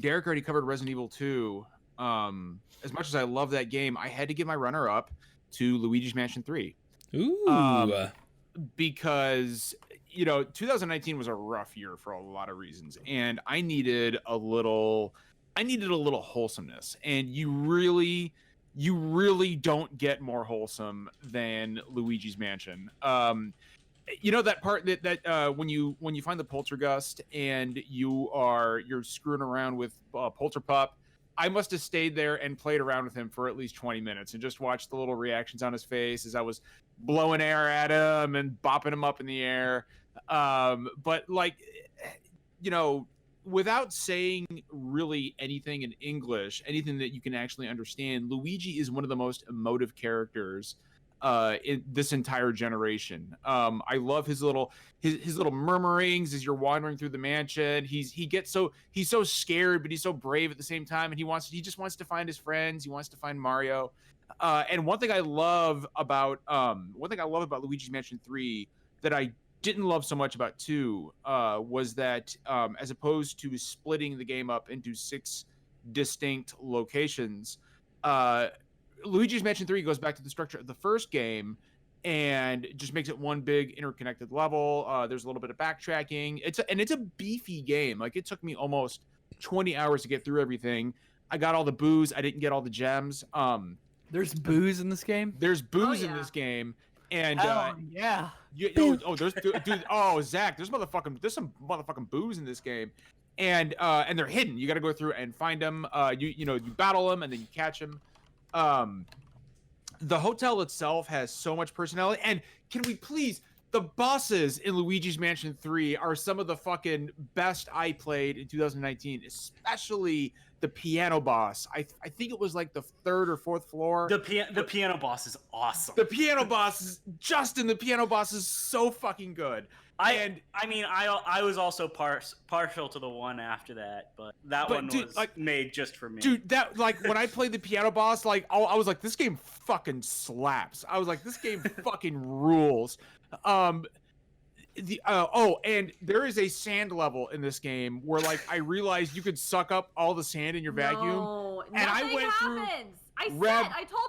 Derek already covered Resident Evil 2. As much as I love that game, I had to give my runner up to Luigi's Mansion 3. Ooh. Because 2019 was a rough year for a lot of reasons, and I needed a little wholesomeness, and you really don't get more wholesome than Luigi's Mansion. That part that when you find the Poltergust and you're screwing around with Polterpup, I must have stayed there and played around with him for at least 20 minutes and just watched the little reactions on his face as I was blowing air at him and bopping him up in the air. But without saying really anything in English, anything that you can actually understand, Luigi is one of the most emotive characters in this entire generation. I love his little murmurings as you're wandering through the mansion. He's so scared, but he's so brave at the same time, and he just wants to find his friends. He wants to find Mario. And one thing I love about Luigi's Mansion 3 that I didn't love so much about 2 was that as opposed to splitting the game up into 6 distinct locations, Luigi's Mansion 3 goes back to the structure of the first game and just makes it one big interconnected level. There's a little bit of backtracking. It's a beefy game. Like, it took me almost 20 hours to get through everything. I got all the booze. I didn't get all the gems. There's booze in this game? There's booze in this game. And yeah. There's dude, Zach, there's some motherfucking booze in this game. And they're hidden. You got to go through and find them. You battle them and then you catch them. The hotel itself has so much personality. And can we please, the bosses in Luigi's Mansion 3 are some of the fucking best I played in 2019, especially the piano boss. I think it was like the 3rd or 4th floor. The piano boss is awesome. The piano boss is Justin. The piano boss is so fucking good. I was also partial to the one after that, but that one dude, was like, made just for me. Dude, that like when I played the piano boss, like I was like, this game fucking slaps. I was like, this game fucking rules. And there is a sand level in this game where like I realized you could suck up all the sand in your vacuum. No, and nothing I went through. happens. I told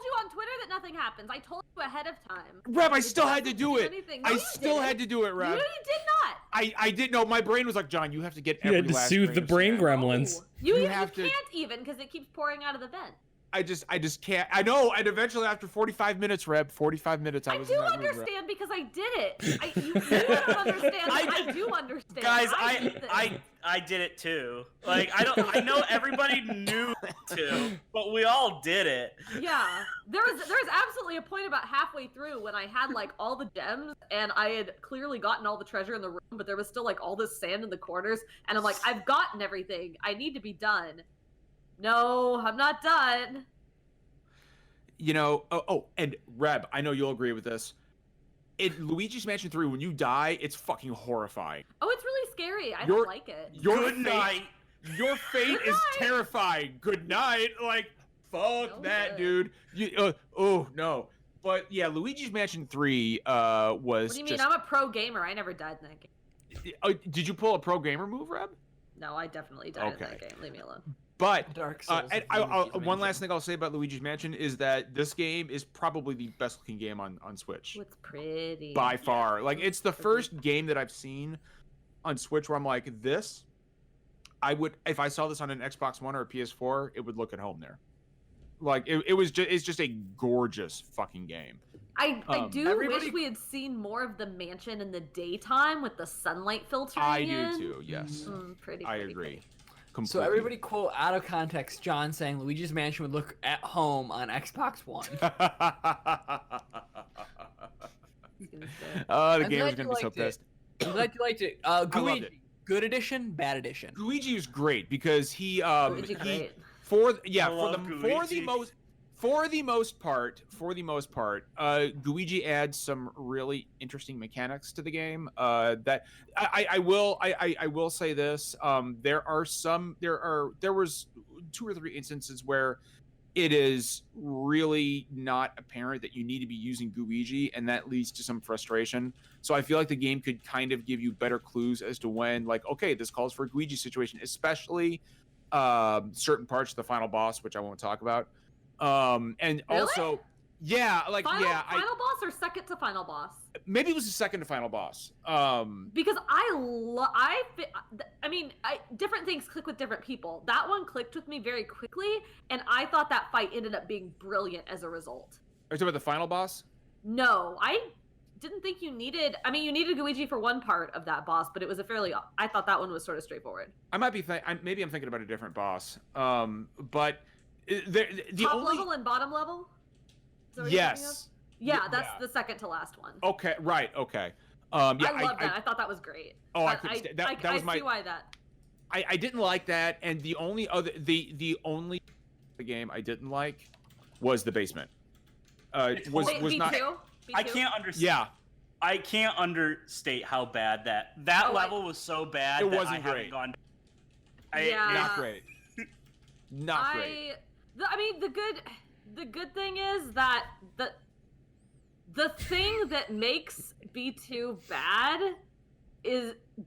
you on Twitter that nothing happens. I told you ahead of time. Reb, I still had to do it. No, I you still didn't. had to do it, Reb. You did not. I didn't know. My brain was like, John, you have to get You every had to last soothe grain the of brain sand. gremlins. You have to- can't even because it keeps pouring out of the vent. I just can't. I know. And eventually, after 45 minutes, Reb, 45 minutes, I I was do in that mood, Reb. understand because I did it. You don't understand. I do understand. Guys, did this. I did it too. Like I know everybody knew to, but we all did it. Yeah, there was absolutely a point about halfway through when I had like all the gems and I had clearly gotten all the treasure in the room, but there was still like all this sand in the corners, and I'm like, I've gotten everything. I need to be done. No, I'm not done. You know, and Reb, I know you'll agree with this. In Luigi's Mansion 3, when you die, it's fucking horrifying. Oh, it's really scary. I don't like it. Good night. Your fate is terrifying. Good night. Like, fuck that, dude. Oh, no. But yeah, Luigi's Mansion 3 was What do you mean? I'm a pro gamer. I never died in that game. Did you pull a pro gamer move, Reb? No, I definitely died in that game. Leave me alone. But Dark Souls and one last thing I'll say about Luigi's Mansion is that this game is probably the best looking game on Switch. It's pretty. By far. Like, it's the first game that I've seen on Switch where I'm like, this, I would, if I saw this on an Xbox One or a PS4, it would look at home there. Like, it's just a gorgeous fucking game. I do wish we had seen more of the mansion in the daytime with the sunlight filtering I in. do too, yes. Pretty. I agree. Pretty. So everybody quote out of context John saying Luigi's Mansion would look at home on Xbox One. The game is going to be so pissed. I'm glad you liked it. loved it. Luigi, good edition, bad edition. Luigi is great because he Luigi great. for the most part, Luigi adds some really interesting mechanics to the game. That I will say this. There was 2 or 3 instances where it is really not apparent that you need to be using Luigi, and that leads to some frustration. So I feel like the game could kind of give you better clues as to when, like, okay, this calls for a Luigi situation, especially certain parts of the final boss, which I won't talk about. And Really? also, yeah, like, Final boss or second to final boss? Maybe it was the second to final boss. Because different things click with different people. That one clicked with me very quickly, and I thought that fight ended up being brilliant as a result. Are you talking about the final boss? No, I didn't think you needed. I mean, you needed Luigi for one part of that boss, but it was I thought that one was sort of straightforward. I might be. Maybe I'm thinking about a different boss. But the Top only level and bottom level. Is that what you're thinking of? yes. Yeah, that's the second to last one. Okay. Right. Okay. Yeah, I love that. I thought that was great. Oh, I But could. That I was my. see why that. I didn't like that, and the only game I didn't like was the basement. Was Me not. too. Me I too. can't understand. Yeah. I can't understate how bad that level was so bad. It that wasn't I haven't great. Gone. Yeah. Not great. Not great. I mean, the good thing is that the thing that makes B2 bad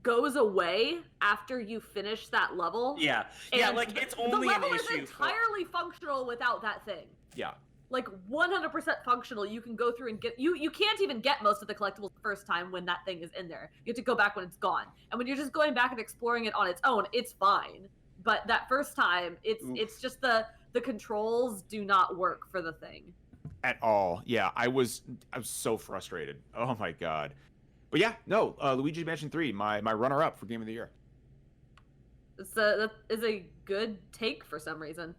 goes away after you finish that level. Yeah, And like it's only the level an is issue. entirely functional without that thing. Yeah. Like 100% functional. You can go through and get you can't even get most of the collectibles the first time when that thing is in there. You have to go back when it's gone. And when you're just going back and exploring it on its own, it's fine. But that first time, it's just the controls do not work for the thing. At all. Yeah, I was so frustrated. Oh my god. But yeah, no, Luigi's Mansion 3, my runner-up for Game of the Year. That is a good take for some reason.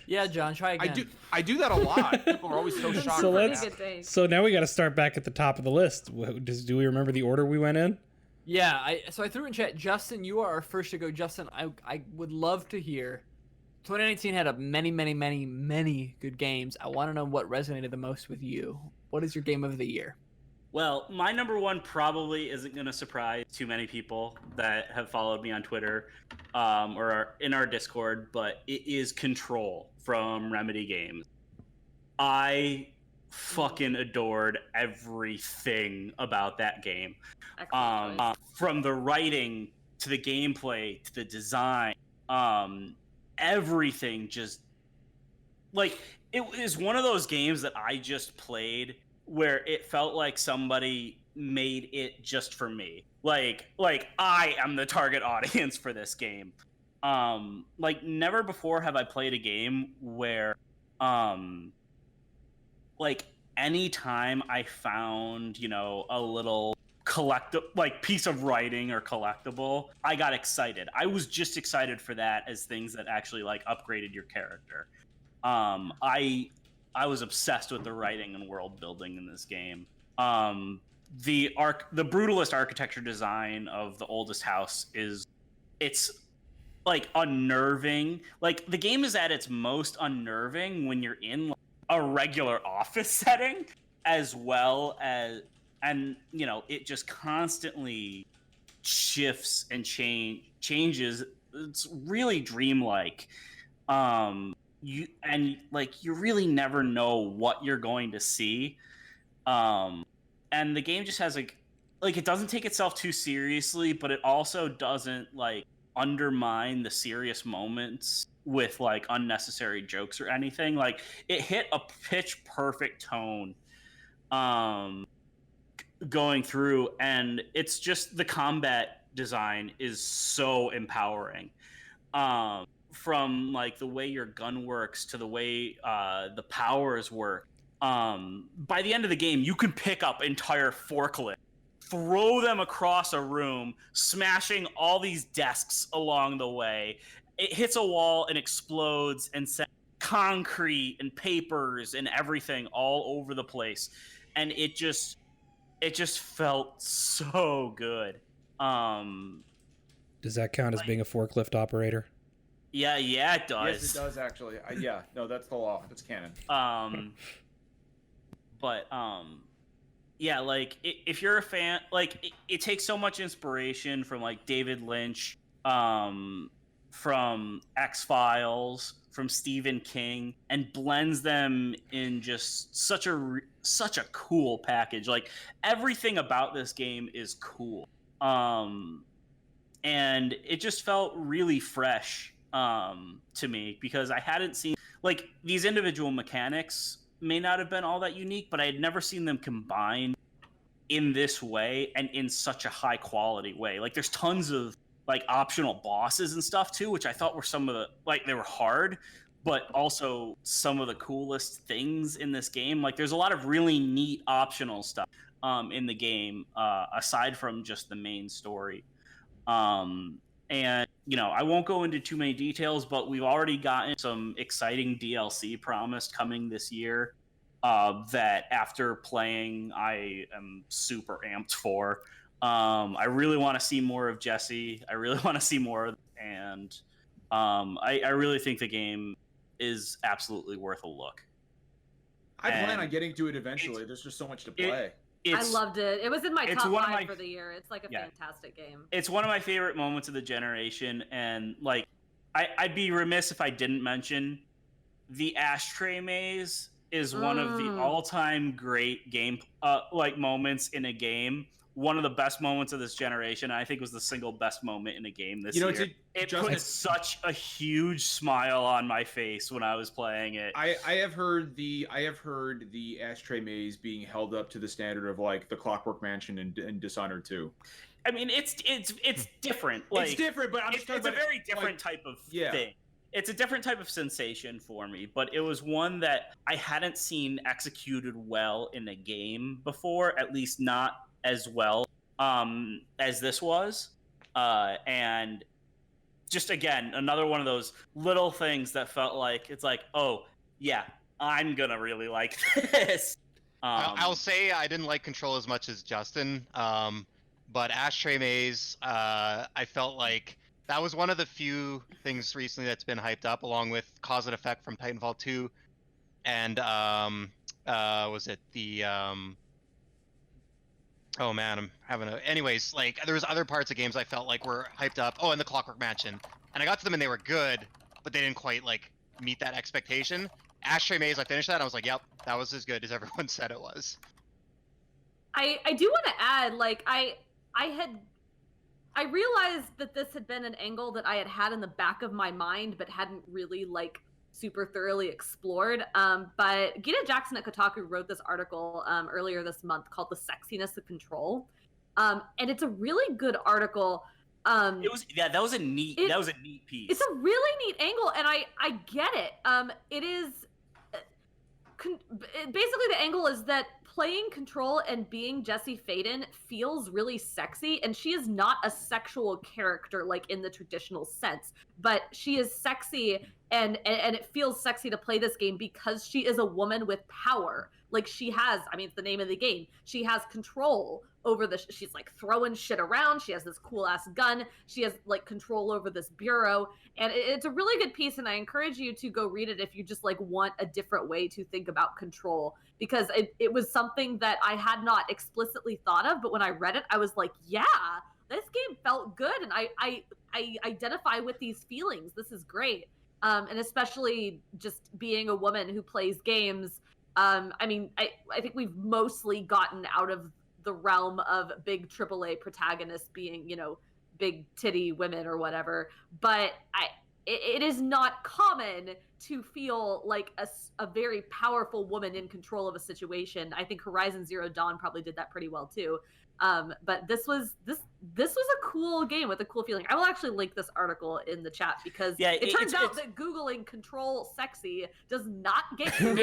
Yeah, John, try again. I do that a lot. People are always so shocked. So by let's. that. So now we got to start back at the top of the list. Do we remember the order we went in? Yeah, I threw in chat. Justin, you are our first to go. Justin, I would love to hear. 2019 had a many good games. I want to know what resonated the most with you. What is your game of the year? Well, my number one probably isn't going to surprise too many people that have followed me on Twitter or are in our Discord, but it is Control from Remedy Games. I fucking adored everything about that game. From the writing to the gameplay to the design, everything just like it is one of those games that I just played where it felt like somebody made it just for me. Like I am the target audience for this game. Like never before have I played a game where like anytime I found, a little piece of writing or collectible, I got excited. I was just excited for that as things that actually upgraded your character. I was obsessed with the writing and world building in this game. The brutalist architecture design of the oldest house it's unnerving. Like the game is at its most unnerving when you're in a regular office setting, as well as it just constantly shifts and changes. It's really dreamlike. You really never know what you're going to see. And the game just has it doesn't take itself too seriously, but it also doesn't undermine the serious moments with unnecessary jokes or anything. It hit a pitch perfect tone going through, and it's just the combat design is so empowering. From the way your gun works to the way the powers work. By the end of the game, you can pick up entire forklifts, throw them across a room, smashing all these desks along the way. It hits a wall and explodes and sends concrete and papers and everything all over the place. And it just felt so good. Does that count as being a forklift operator? Yeah, it does. Yes, it does actually. No, that's the law. That's canon. If you're a fan, it takes so much inspiration from David Lynch, from X-Files, from Stephen King, and blends them in just such a cool package. Everything about this game is cool. And it just felt really fresh to me, because I hadn't seen these individual mechanics may not have been all that unique, but I had never seen them combined in this way and in such a high quality way. There's tons of optional bosses and stuff too, which I thought were some of the they were hard, but also some of the coolest things in this game. There's a lot of really neat optional stuff in the game aside from just the main story. And, I won't go into too many details, but we've already gotten some exciting DLC promised coming this year that after playing, I am super amped for. I really want to see more of Jesse. I really want to see more. And I really think the game is absolutely worth a look. I plan on getting to it eventually. There's just so much to play. I loved it. It was in my top 5 for the year. It's a fantastic game. It's one of my favorite moments of the generation, and I'd be remiss if I didn't mention the ashtray maze is one of the all-time great game moments in a game. One of the best moments of this generation. I think was the single best moment in a game this year. It put such a huge smile on my face when I was playing it. I have heard the ashtray maze being held up to the standard of the Clockwork Mansion and Dishonored 2. I mean, it's different. It's different, but it's a very different type of thing. It's a different type of sensation for me, but it was one that I hadn't seen executed well in a game before, at least not as well as this was. And just again another one of those little things that felt like it's like, oh yeah, I'm gonna really like this. I'll say I didn't like Control as much as Justin, but Ashtray Maze, I felt like that was one of the few things recently that's been hyped up, along with Cause and Effect from Titanfall 2, and was it the oh man, I'm having a. Anyways, like there was other parts of games I felt like were hyped up. Oh, and the Clockwork Mansion, and I got to them and they were good, but they didn't quite like meet that expectation. Ashtray Maze, I finished that. And I was like, yep, that was as good as everyone said it was. I do want to add, like, I realized that this had been an angle that I had in the back of my mind, but hadn't really like super thoroughly explored. But Gita Jackson at Kotaku wrote this article earlier this month called "The Sexiness of Control," and it's a really good article. It was that was a neat piece. It's a really neat angle, and I get it. It is basically the angle is that playing Control and being Jesse Faden feels really sexy, and she is not a sexual character like in the traditional sense, but she is sexy, and it feels sexy to play this game because she is a woman with power. Like she has, I mean, it's the name of the game. She has control over the, she's like throwing shit around. She has this cool ass gun. She has like control over this bureau. And it's a really good piece. And I encourage you to go read it if you just like want a different way to think about control, because it was something that I had not explicitly thought of. But when I read it, I was like, yeah, this game felt good. And I identify with these feelings. This is great. And especially just being a woman who plays games. I mean, I think we've mostly gotten out of the realm of big AAA protagonists being, you know, big titty women or whatever. But it is not common to feel like a very powerful woman in control of a situation. I think Horizon Zero Dawn probably did that pretty well too. But this was a cool game with a cool feeling. I will actually link this article in the chat because it turns out that Googling Control sexy does not get you.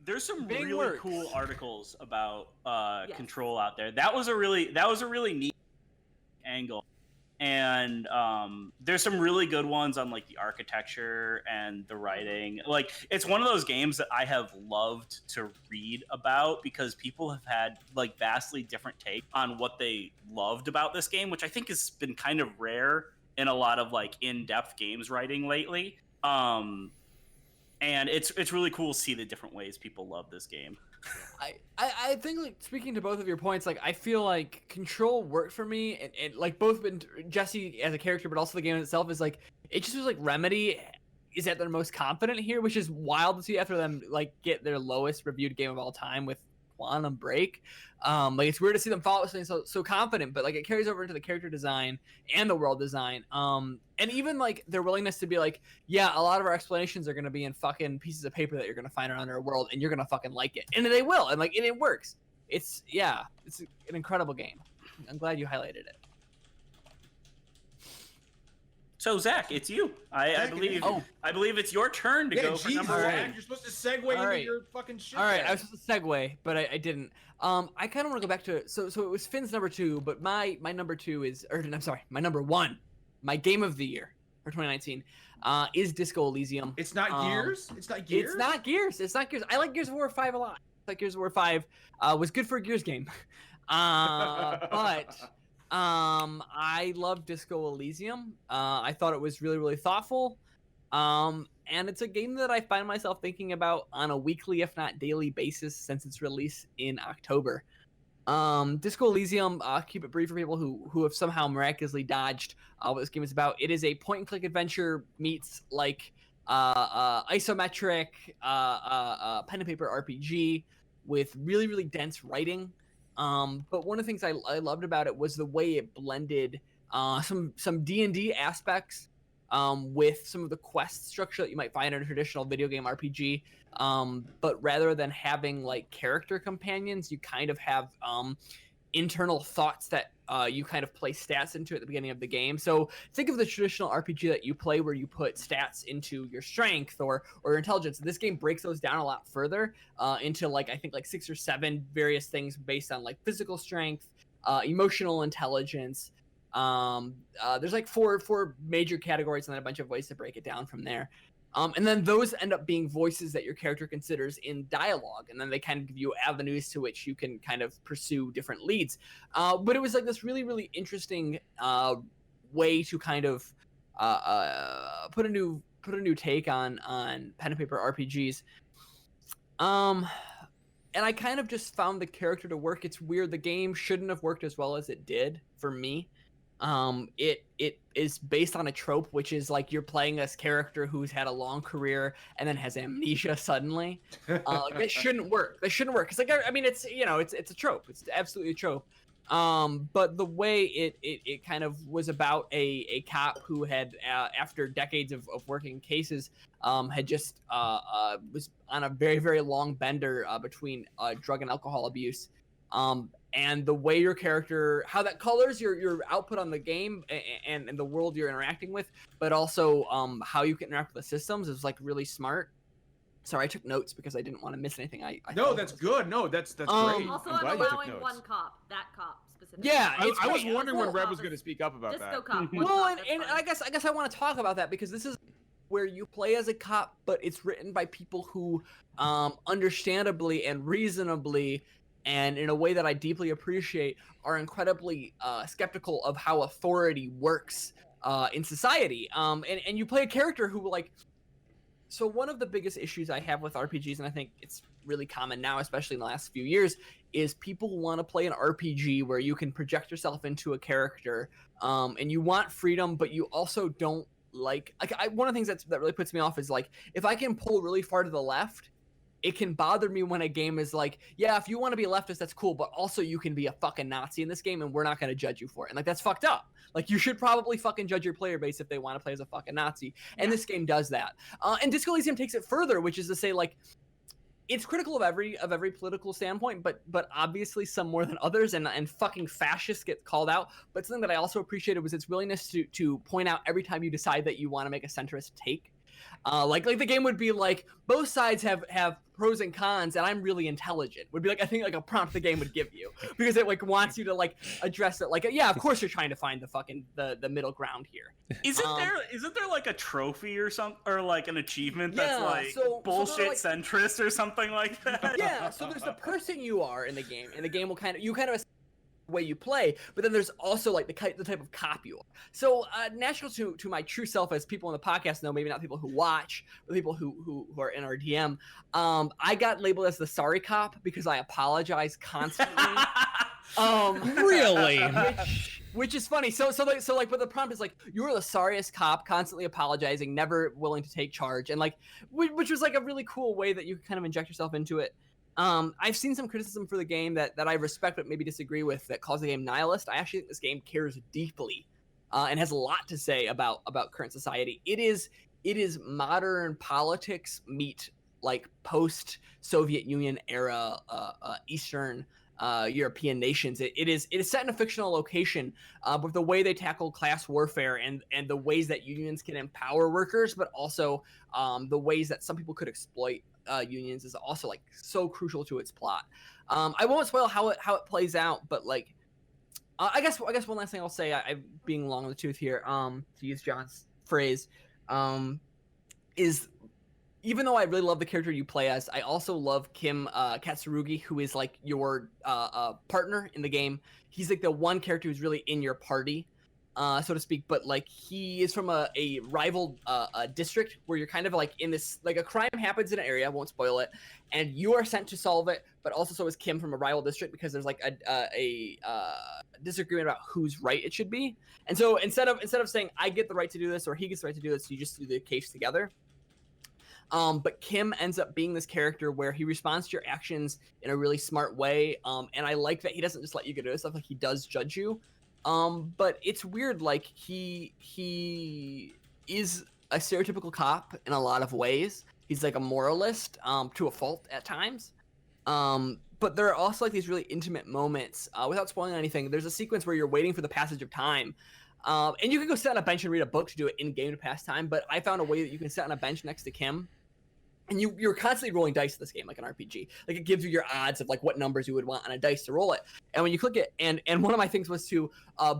There's some Bing really works. cool articles about Yes. Control out there. That was a really neat angle. And there's some really good ones on like the architecture and the writing. Like it's one of those games that I have loved to read about because people have had like vastly different take on what they loved about this game, which I think has been kind of rare in a lot of like in-depth games writing lately. And it's really cool to see the different ways people love this game. I think, like, speaking to both of your points, like, I feel like Control worked for me, and like, both Jesse as a character, but also the game itself is, like, it just was, like, Remedy is at their most confident here, which is wild to see after them, like, get their lowest reviewed game of all time with Quantum Break. Like, it's weird to see them follow something so confident, but, like, it carries over into the character design and the world design. And even, like, their willingness to be like, yeah, a lot of our explanations are going to be in fucking pieces of paper that you're going to find around our world, and you're going to fucking like it. And they will, and, like, it works. It's an incredible game. I'm glad you highlighted it. So Zach, it's you. I believe it's your turn to go for number one. Right. You're supposed to segue into your fucking shit. All right, I was supposed to segue, but I didn't. I kind of want to go back to so it was Finn's number 2, but my number 2 is, or I'm sorry, my number 1, my game of the year for 2019 is Disco Elysium. It's not Gears. It's not Gears. It's not Gears. It's not Gears. I like Gears of War 5 a lot. I like Gears of War 5 was good for a Gears game, but. I love Disco Elysium. I thought it was really, really thoughtful. And it's a game that I find myself thinking about on a weekly, if not daily basis since its release in October. Disco Elysium, keep it brief for people who have somehow miraculously dodged what this game is about. It is a point-and-click adventure meets like isometric pen and paper RPG with really, really dense writing. But one of the things I loved about it was the way it blended some D&D aspects with some of the quest structure that you might find in a traditional video game RPG. But rather than having like character companions, you kind of have internal thoughts that you kind of place stats into at the beginning of the game. So think of the traditional RPG that you play where you put stats into your strength or your intelligence. This game breaks those down a lot further into like I think like 6 or 7 various things based on like physical strength, emotional intelligence. There's like four major categories and then a bunch of ways to break it down from there. And then those end up being voices that your character considers in dialogue, and then they kind of give you avenues to which you can kind of pursue different leads. But it was like this really, really interesting way to kind of put a new take on pen and paper RPGs. And I kind of just found the character to work. It's weird. The game shouldn't have worked as well as it did for me. It is based on a trope, which is like you're playing this character who's had a long career and then has amnesia suddenly. Like that shouldn't work. That shouldn't work. It's like, I mean, it's, you know, it's a trope. It's absolutely a trope. But the way it kind of was about a cop who had, after decades of working cases, had just was on a very, very long bender between drug and alcohol abuse. And the way your character, how that colors your output on the game and the world you're interacting with, but also how you can interact with the systems is like really smart. Sorry, I took notes because I didn't want to miss anything. No, that's good. No, that's great. Also, I'm glad I'm you took allowing notes. one cop. That cop specifically. Yeah, I was great. wondering when Disco Reb cop was going to speak up about Disco that. cop. One Well, cop, and that's fine. I guess I want to talk about that because this is where you play as a cop, but it's written by people who, understandably and reasonably, and in a way that I deeply appreciate, are incredibly skeptical of how authority works in society. And you play a character who, like, so one of the biggest issues I have with RPGs, and I think it's really common now, especially in the last few years, is people want to play an RPG where you can project yourself into a character, and you want freedom, but you also don't like one of the things that really puts me off is like, if I can pull really far to the left, it can bother me when a game is like, yeah, if you want to be a leftist, that's cool, but also you can be a fucking Nazi in this game and we're not going to judge you for it. And like, that's fucked up. Like, you should probably fucking judge your player base if they want to play as a fucking Nazi. And this game does that. And Disco Elysium takes it further, which is to say, like, it's critical of every political standpoint, but obviously some more than others, and fucking fascists get called out. But something that I also appreciated was its willingness to point out every time you decide that you want to make a centrist take. Like the game would be like, both sides have pros and cons, and I'm really intelligent. Would be like, I think like a prompt the game would give you, because it like wants you to like address it. Like, yeah, of course you're trying to find the fucking the middle ground here. Isn't there like a trophy or something, or like an achievement that's Yeah, like so bullshit like, centrist or something like that? Yeah, so there's the person you are in the game, and the game will kind of way you play, but then there's also like the type of cop you are. So natural to my true self, as people on the podcast know, maybe not people who watch, but people who are in our DM, I got labeled as the sorry cop because I apologize constantly. Really? Which is funny. So like, but the prompt is like, you're the sorriest cop, constantly apologizing, never willing to take charge, and like, which was like a really cool way that you could kind of inject yourself into it. I've seen some criticism for the game that I respect but maybe disagree with, that calls the game nihilist. I actually think this game cares deeply and has a lot to say about current society. It is modern politics meet like post-Soviet Union era Eastern European nations. It is set in a fictional location, but the way they tackle class warfare and the ways that unions can empower workers, but also the ways that some people could exploit unions is also like so crucial to its plot. I won't spoil how it plays out, but like I guess one last thing I'll say, I'm being long in the tooth here, to use John's phrase, is even though I really love the character you play as, I also love Kim Katsurugi, who is like your partner in the game. He's like the one character who's really in your party, so to speak, but like he is from a rival district where you're kind of like in this, like a crime happens in an area, I won't spoil it, and you are sent to solve it, but also so is Kim from a rival district, because there's like a disagreement about whose right it should be. And so instead of saying I get the right to do this or he gets the right to do this, you just do the case together. But Kim ends up being this character where he responds to your actions in a really smart way, and I like that he doesn't just let you get away with stuff, like he does judge you. But it's weird, like he is a stereotypical cop in a lot of ways. He's like a moralist to a fault at times. But there are also like these really intimate moments. Without spoiling anything, there's a sequence where you're waiting for the passage of time. And you can go sit on a bench and read a book to do it in game to pass time, but I found a way that you can sit on a bench next to Kim and you're constantly rolling dice in this game like an RPG. Like it gives you your odds of like what numbers you would want on a dice to roll it. And when you click it, and one of my things was to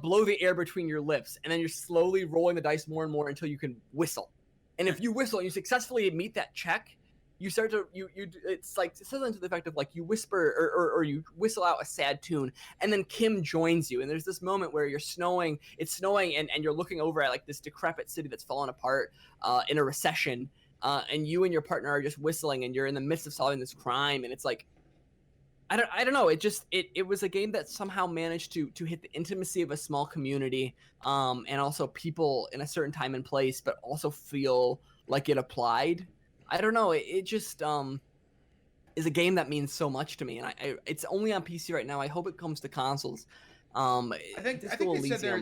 blow the air between your lips, and then you're slowly rolling the dice more and more until you can whistle. And if you whistle and you successfully meet that check, you start to it's like something to the effect of like you whisper or you whistle out a sad tune, and then Kim joins you, and there's this moment where it's snowing and you're looking over at like this decrepit city that's fallen apart in a recession, and you and your partner are just whistling, and you're in the midst of solving this crime, and it's like I don't know, it was a game that somehow managed to hit the intimacy of a small community, and also people in a certain time and place, but also feel like it applied. I don't know. It just is a game that means so much to me, and it's only on PC right now. I hope it comes to consoles. I think they said they're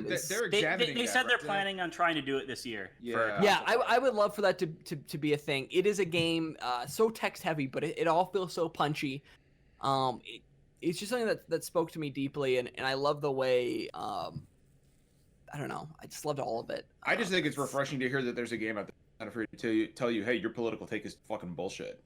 examining. They said they're planning on trying to do it this year. Yeah, I would love for that to be a thing. It is a game so text heavy, but it all feels so punchy. It's just something that spoke to me deeply, and I love the way. I don't know. I just loved all of it. I just think it's refreshing to hear that there's a game out there not afraid to tell you, hey, your political take is fucking bullshit.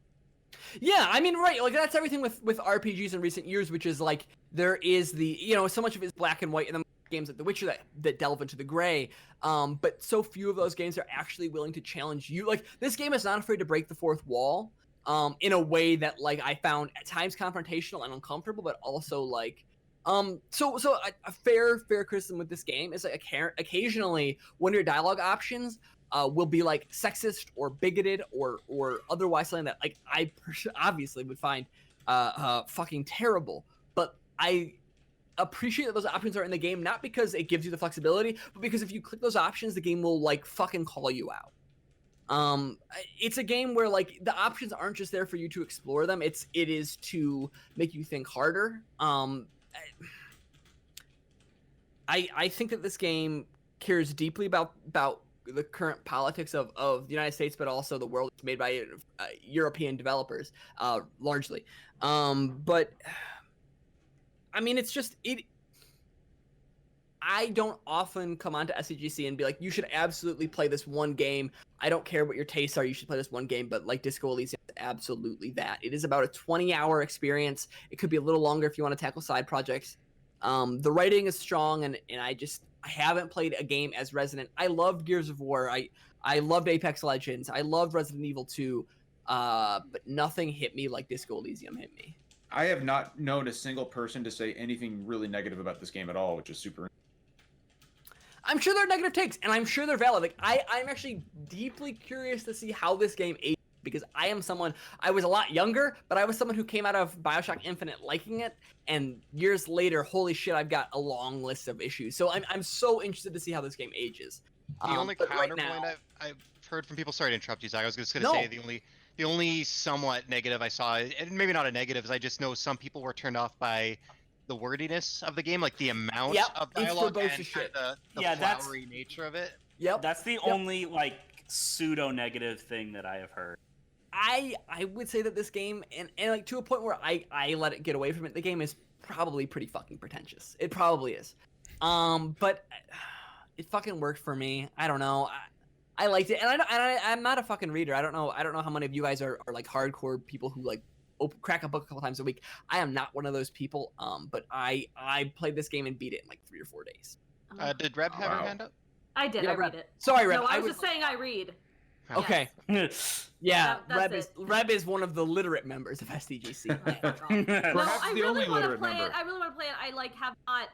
Yeah, I mean, right, like that's everything with RPGs in recent years, which is like there is the, so much of it is black and white, and then games like The Witcher that delve into the gray, but so few of those games are actually willing to challenge you. Like this game is not afraid to break the fourth wall in a way that like I found at times confrontational and uncomfortable, but also like so a fair criticism with this game is like occasionally one of your dialogue options will be like sexist or bigoted or otherwise something that like I obviously would find fucking terrible. But I appreciate that those options are in the game, not because it gives you the flexibility, but because if you click those options, the game will like fucking call you out. It's a game where like the options aren't just there for you to explore them. It is to make you think harder. I think that this game cares deeply about the current politics of the United States, but also the world made by European developers, largely. But I mean, it's just I don't often come onto SDGC and be like, you should absolutely play this one game. I don't care what your tastes are. You should play this one game. But like Disco Elysium is absolutely that. It is about a 20-hour experience. It could be a little longer if you want to tackle side projects. The writing is strong, and I haven't played a game as resonant. I loved Gears of War. I loved Apex Legends. I loved Resident Evil 2. But nothing hit me like Disco Elysium hit me. I have not known a single person to say anything really negative about this game at all, which is super. I'm sure there are negative takes, and I'm sure they're valid. Like I'm actually deeply curious to see how this game aged, because I was a lot younger, but I was someone who came out of BioShock Infinite liking it, and years later, holy shit, I've got a long list of issues. So I'm so interested to see how this game ages. The only counterpoint I've heard from people, sorry to interrupt you, Zach, I was just going to say the only somewhat negative I saw, and maybe not a negative, is I just know some people were turned off by the wordiness of the game, like the amount of dialogue and the flowery nature of it. That's the only like pseudo negative thing that I have heard. I would say that this game, and like to a point where I let it get away from it, the game is probably pretty fucking pretentious. It probably is. But it fucking worked for me. I don't know. I liked it, and I'm not a fucking reader. I don't know how many of you guys are like hardcore people who like crack a book a couple times a week. I am not one of those people. But I played this game and beat it in like 3 or 4 days. Did Reb have her hand up? I did. I read it. Sorry, Reb. No, I was just saying I read. Okay. Yeah, that's Reb is one of the literate members of SDGC. Perhaps the only literate member. I really want to play it.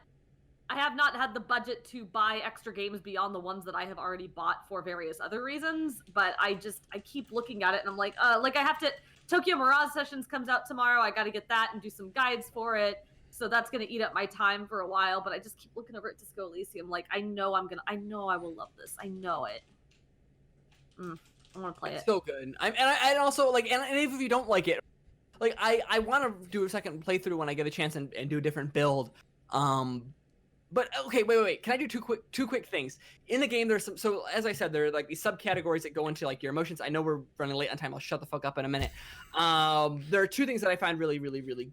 I have not had the budget to buy extra games beyond the ones that I have already bought for various other reasons. But I keep looking at it and I'm like I have to. Tokyo Mirage Sessions comes out tomorrow. I got to get that and do some guides for it. So that's gonna eat up my time for a while. But I just keep looking over at Disco Elysium. Like I know I will love this. I know it. I want to play it. So good. I also like, and even if you don't like it, like I want to do a second playthrough when I get a chance and do a different build. But okay, wait. Can I do two quick things? In the game, there's some. So as I said, there are like these subcategories that go into like your emotions. I know we're running late on time. I'll shut the fuck up in a minute. There are two things that I find really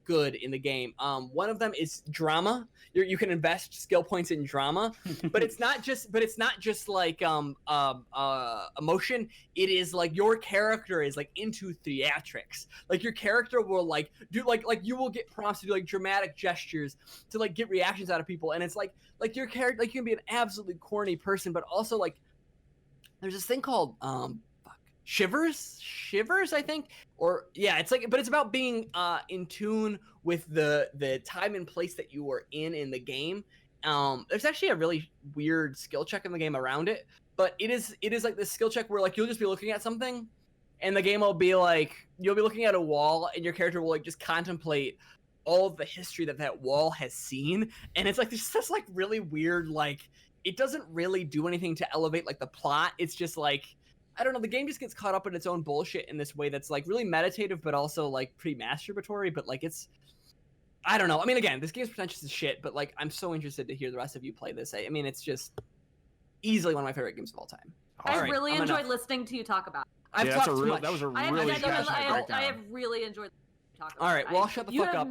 good in the game. One of them is drama. You can invest skill points in drama, but it's not just like emotion. It is like your character is like into theatrics. Like your character will like do like you will get prompts to do like dramatic gestures to like get reactions out of people, and it's like your character, like you can be an absolutely corny person, but also like there's this thing called shivers I think, or yeah, it's like, but it's about being in tune with the time and place that you are in the game. There's actually a really weird skill check in the game around it, but it is like this skill check where like you'll just be looking at something and the game will be like, you'll be looking at a wall and your character will like just contemplate all of the history that wall has seen, and it's like there's just like really weird, like it doesn't really do anything to elevate like the plot. It's just like, I don't know, the game just gets caught up in its own bullshit in this way that's like really meditative but also like pretty masturbatory, but like it's, I don't know. I mean, again, this game's pretentious as shit, but like I'm so interested to hear the rest of you play this. I mean, it's just easily one of my favorite games of all time. I really enjoyed listening to you talk about it. I've talked too much. That was a I really have really enjoyed talking about all right, well, I'll shut the fuck up.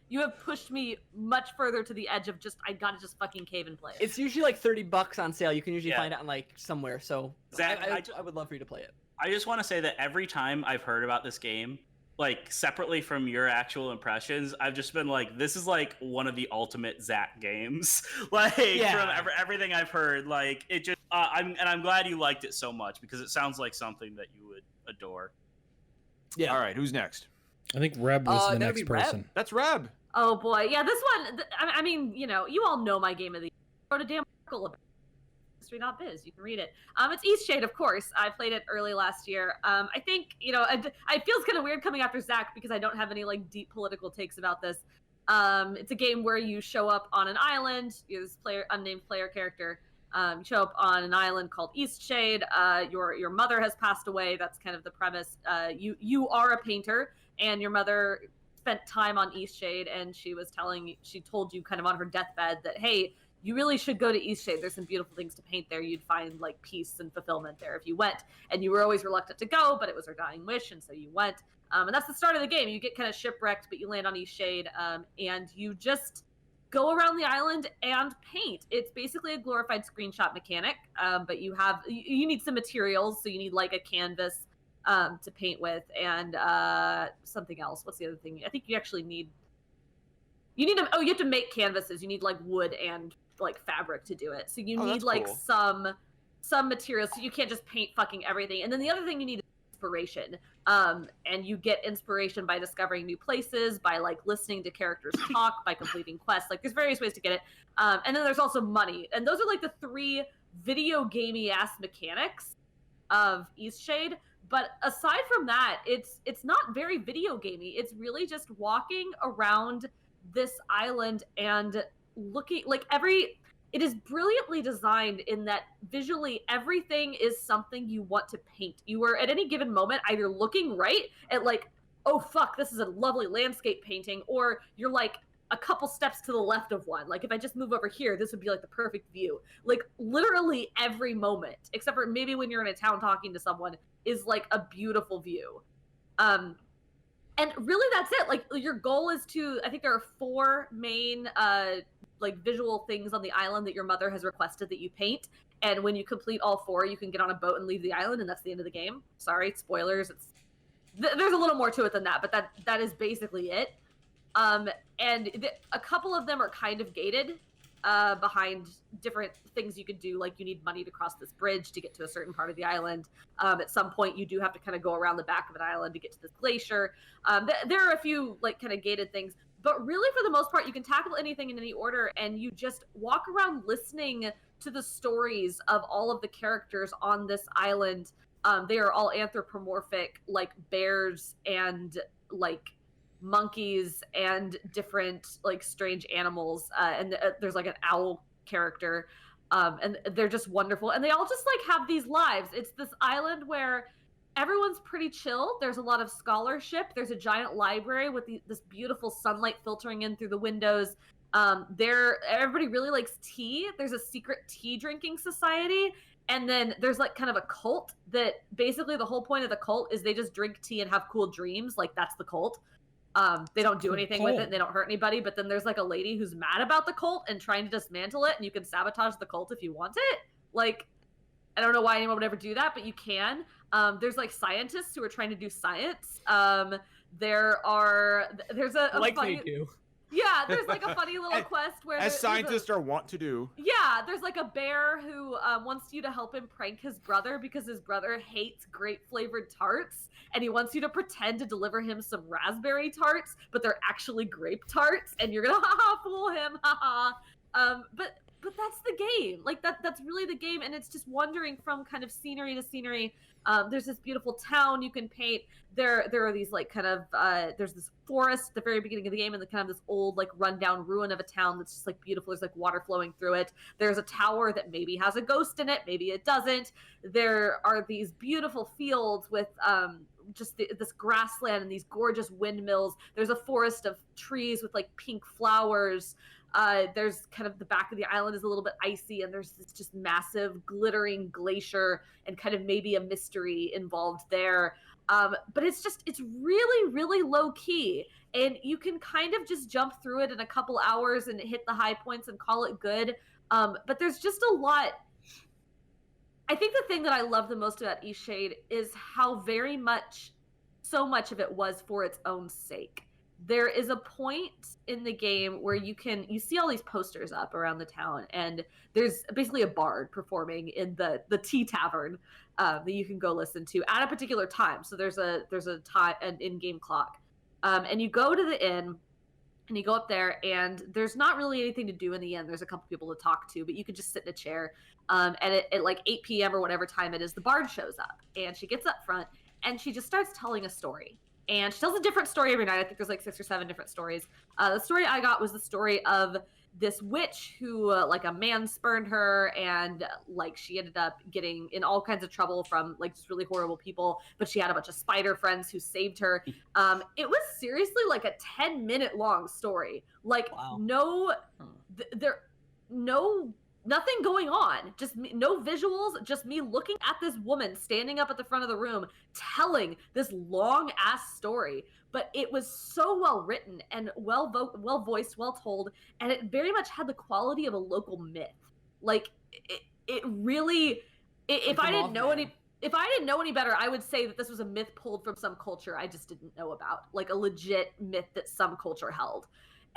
You have pushed me much further to the edge of just, I gotta just fucking cave and play it. It's usually like $30 on sale. You can usually find it on like somewhere. So Zach, I would love for you to play it. I just want to say that every time I've heard about this game, like separately from your actual impressions, I've just been like, this is like one of the ultimate Zach games. Like from everything I've heard, like it just, I'm glad you liked it so much because it sounds like something that you would adore. Yeah. All right, who's next? I think Reb was the next person. Reb. That's Reb. Oh boy, yeah, this one. I mean, you know, you all know my game of the year. I wrote a damn article about History.biz. You can read it. It's Eastshade, of course. I played it early last year. I think, you know, it feels kind of weird coming after Zach because I don't have any like deep political takes about this. It's a game where you show up on an island. You're this unnamed player character. You show up on an island called Eastshade. Your mother has passed away. That's kind of the premise. You are a painter, and your mother spent time on Eastshade, and she told you kind of on her deathbed that, hey, you really should go to Eastshade. There's some beautiful things to paint there. You'd find like peace and fulfillment there if you went. And you were always reluctant to go, but it was her dying wish, and so you went. And that's the start of the game. You get kind of shipwrecked, but you land on Eastshade, and you just go around the island and paint. It's basically a glorified screenshot mechanic, but you need some materials, so you need like a canvas to paint with, and something else. What's the other thing? I think you actually need. You have to make canvases. You need like wood and like fabric to do it. So you need like cool. some materials. So you can't just paint fucking everything. And then the other thing you need is inspiration. And you get inspiration by discovering new places, by like listening to characters talk, by completing quests. Like there's various ways to get it. And then there's also money. And those are like the three video gamey ass mechanics of Eastshade. But aside from that, it's not very video gamey. It's really just walking around this island and looking like it is brilliantly designed in that visually everything is something you want to paint. You are at any given moment either looking right at like, oh fuck, this is a lovely landscape painting, or you're like a couple steps to the left of one. Like if I just move over here, this would be like the perfect view. Like literally every moment, except for maybe when you're in a town talking to someone, is like a beautiful view. And really that's it. Like your goal is I think there are 4 main like visual things on the island that your mother has requested that you paint. And when you complete all 4, you can get on a boat and leave the island, and that's the end of the game. Sorry, spoilers. There's a little more to it than that, but that is basically it. A couple of them are kind of gated behind different things you could do. Like you need money to cross this bridge to get to a certain part of the island. At some point you do have to kind of go around the back of an island to get to this glacier. There are a few like kind of gated things, but really for the most part you can tackle anything in any order, and you just walk around listening to the stories of all of the characters on this island. They are all anthropomorphic, like bears and like monkeys and different like strange animals, and there's like an owl character, and they're just wonderful, and they all just like have these lives. It's this island where everyone's pretty chill. There's a lot of scholarship. There's a giant library with this beautiful sunlight filtering in through the windows. Everybody really likes tea. There's a secret tea drinking society. And then there's like kind of a cult that basically the whole point of the cult is they just drink tea and have cool dreams. Like that's the cult. They don't do anything with it. And they don't hurt anybody. But then there's like a lady who's mad about the cult and trying to dismantle it. And you can sabotage the cult if you want it. Like, I don't know why anyone would ever do that, but you can. There's like scientists who are trying to do science. There's a Like funny, they do. Yeah, there's like a funny little quest where As scientists are wont to do. Yeah, there's like a bear who wants you to help him prank his brother because his brother hates grape-flavored tarts, and he wants you to pretend to deliver him some raspberry tarts, but they're actually grape tarts, and you're gonna fool him, But that's the game. Like that's really the game, and it's just wandering from kind of scenery to scenery. There's this beautiful town you can paint. There are these like kind of there's this forest at the very beginning of the game, and the kind of this old like rundown ruin of a town that's just like beautiful. There's like water flowing through it. There's a tower that maybe has a ghost in it, maybe it doesn't. There are these beautiful fields with this grassland and these gorgeous windmills. There's a forest of trees with like pink flowers. There's kind of the back of the island is a little bit icy, and there's this just massive glittering glacier and kind of maybe a mystery involved there. But it's really, really low key, and you can kind of just jump through it in a couple hours and hit the high points and call it good. But there's just a lot. I think the thing that I love the most about Eastshade is how so much of it was for its own sake. There is a point in the game where you see all these posters up around the town, and there's basically a bard performing in the tea tavern that you can go listen to at a particular time. So there's an in-game clock, and you go to the inn, and you go up there, and there's not really anything to do in the inn. There's a couple people to talk to, but you can just sit in a chair. And at like 8 p.m. or whatever time it is, the bard shows up, and she gets up front, and she just starts telling a story. And she tells a different story every night. I think there's like 6 or 7 different stories. The story I got was the story of this witch who like a man spurned her, and like she ended up getting in all kinds of trouble from like just really horrible people, but she had a bunch of spider friends who saved her. It was seriously like a 10-minute long story. Like wow. Nothing going on, just me, no visuals, just me looking at this woman standing up at the front of the room telling this long ass story. But it was so well written and well voiced, well told, and it very much had the quality of a local myth. Like it really, if I didn't know any better, I would say that this was a myth pulled from some culture I just didn't know about, like a legit myth that some culture held.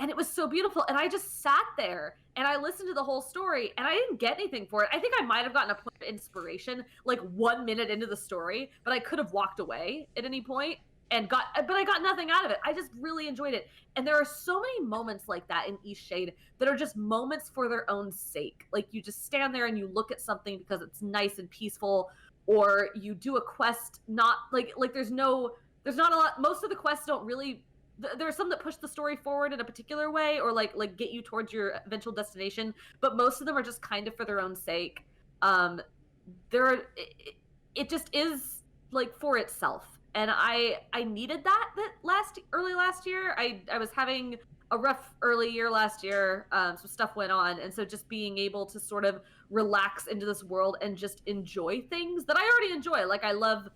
And it was so beautiful. And I just sat there and I listened to the whole story, and I didn't get anything for it. I think I might have gotten a point of inspiration like 1 minute into the story, but I could have walked away at any point but I got nothing out of it. I just really enjoyed it. And there are so many moments like that in Eastshade that are just moments for their own sake. Like you just stand there and you look at something because it's nice and peaceful, or you do a quest, not like there's not a lot. Most of the quests don't really. There are some that push the story forward in a particular way, or like get you towards your eventual destination, but most of them are just kind of for their own sake. It just is like for itself, and I needed that early last year. I was having a rough early year last year. Some stuff went on, and so just being able to sort of relax into this world and just enjoy things that I already enjoy. Like I love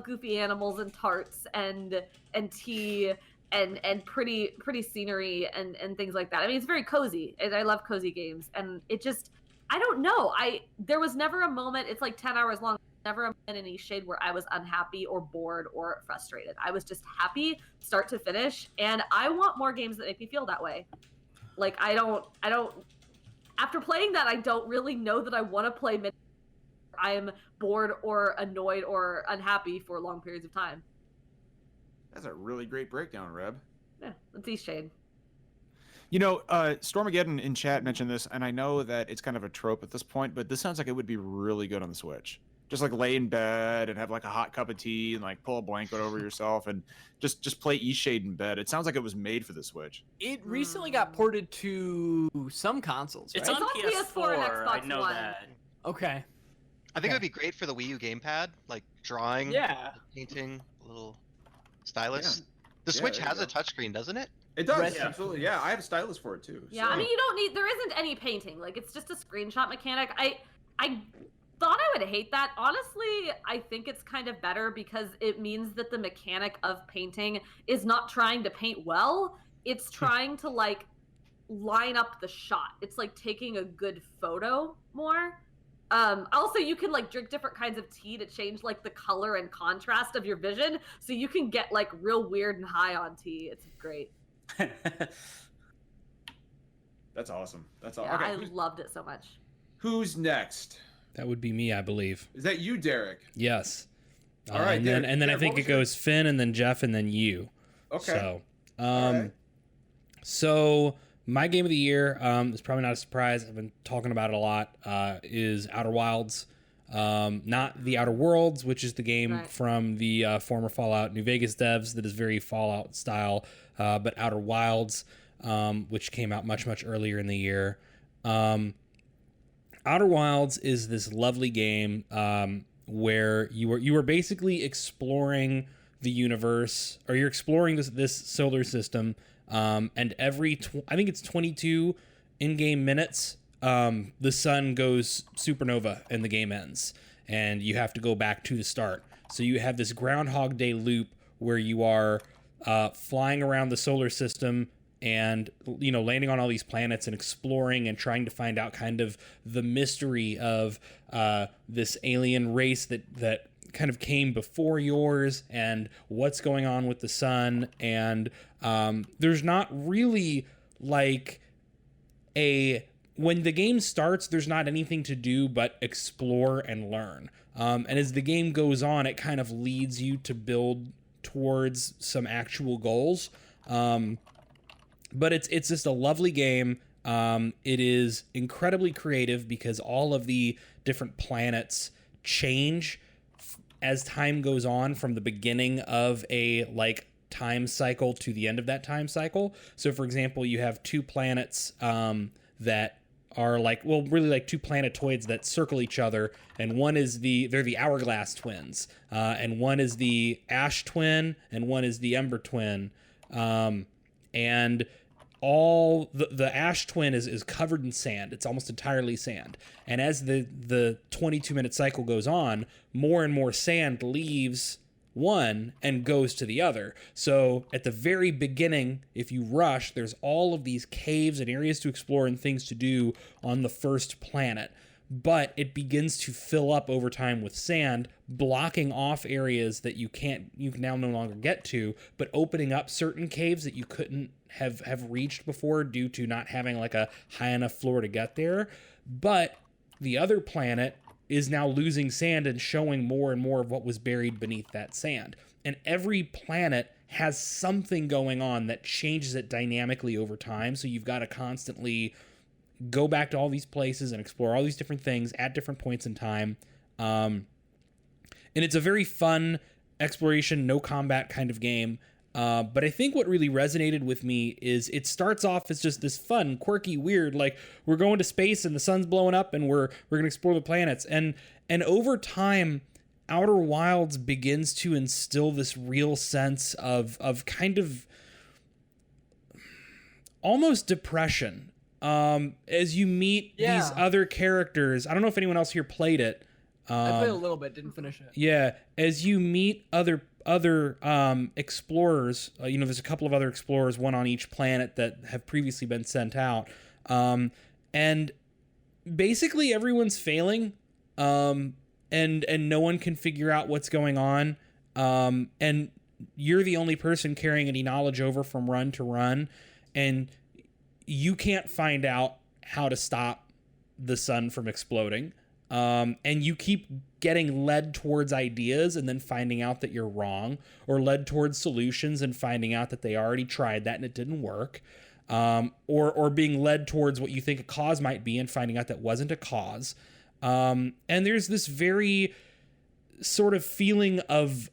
goofy animals and tarts and tea. And pretty scenery and things like that. I mean, it's very cozy, and I love cozy games. And it just, I don't know. There was never a moment. It's like 10 hours long. Never a moment in Eastshade where I was unhappy or bored or frustrated. I was just happy, start to finish. And I want more games that make me feel that way. Like I don't. After playing that, I don't really know that I want to play. I'm bored or annoyed or unhappy for long periods of time. That's a really great breakdown, Reb. Yeah, it's Eastshade. You know, Stormageddon in chat mentioned this, and I know that it's kind of a trope at this point, but this sounds like it would be really good on the Switch. Just like lay in bed and have like a hot cup of tea and like pull a blanket over yourself and just play Eastshade in bed. It sounds like it was made for the Switch. It recently got ported to some consoles, right? It's on PS4 and Xbox I know One. that. Okay. I think it would be great for the Wii U gamepad, like drawing, Yeah. painting, a little stylus. Yeah. The Yeah, Switch there you has a go. touchscreen, doesn't it? It does, Red- absolutely. Yeah, I have a stylus for it too. Yeah, so. I mean, you don't need. There isn't any painting. Like, it's just a screenshot mechanic. I thought I would hate that. Honestly, I think it's kind of better because it means that the mechanic of painting is not trying to paint well. It's trying to like line up the shot. It's like taking a good photo more. Also, you can like drink different kinds of tea to change like the color and contrast of your vision, so you can get like real weird and high on tea. It's great. That's awesome. That's all. Yeah, Okay, I loved it so much. who's next? That would be me, I believe. Is that you, Derek? Yes. All right, and then Derek, I Derek, think what it was your- goes Finn, and then Jeff, and then you. Okay. So, All right. so my game of the year is probably not a surprise. I've been talking about it a lot. Is Outer Wilds, not the Outer Worlds, which is the game Right. from the former Fallout New Vegas devs that is very Fallout style, but Outer Wilds, which came out much earlier in the year. Outer Wilds is this lovely game where you are basically exploring the universe, or you're exploring this solar system, and every I think it's 22 in-game minutes, the sun goes supernova and the game ends, and you have to go back to the start. So you have this Groundhog Day loop where you are flying around the solar system and, you know, landing on all these planets and exploring and trying to find out kind of the mystery of this alien race that kind of came before yours and what's going on with the sun. And there's not really like when the game starts, there's not anything to do but explore and learn. And as the game goes on, it kind of leads you to build towards some actual goals. But it's just a lovely game. It is incredibly creative because all of the different planets change as time goes on from the beginning of a like time cycle to the end of that time cycle. So for example, you have two planets that are like, well, really like two planetoids that circle each other, and one is they're the Hourglass twins, and one is the Ash twin, and one is the Ember twin. And all the Ash twin is covered in sand. It's almost entirely sand. And as the 22-minute cycle goes on, more and more sand leaves one and goes to the other. So at the very beginning, if you rush, there's all of these caves and areas to explore and things to do on the first planet. But it begins to fill up over time with sand, blocking off areas that you can now no longer get to, but opening up certain caves that you couldn't have reached before due to not having like a high enough floor to get there. But the other planet is now losing sand and showing more and more of what was buried beneath that sand. And every planet has something going on that changes it dynamically over time. So you've got to constantly go back to all these places and explore all these different things at different points in time. And it's a very fun exploration, no combat kind of game. But I think what really resonated with me is it starts off as just this fun, quirky, weird, like we're going to space and the sun's blowing up and we're going to explore the planets. And over time, Outer Wilds begins to instill this real sense of kind of almost depression. As you meet these other characters. I don't know if anyone else here played it. I played a little bit, didn't finish it. Yeah, as you meet other explorers, there's a couple of other explorers, one on each planet that have previously been sent out, and basically everyone's failing, and no one can figure out what's going on, and you're the only person carrying any knowledge over from run to run, and you can't find out how to stop the sun from exploding. And you keep getting led towards ideas and then finding out that you're wrong, or led towards solutions and finding out that they already tried that and it didn't work. Or being led towards what you think a cause might be and finding out that wasn't a cause. And there's this very sort of feeling of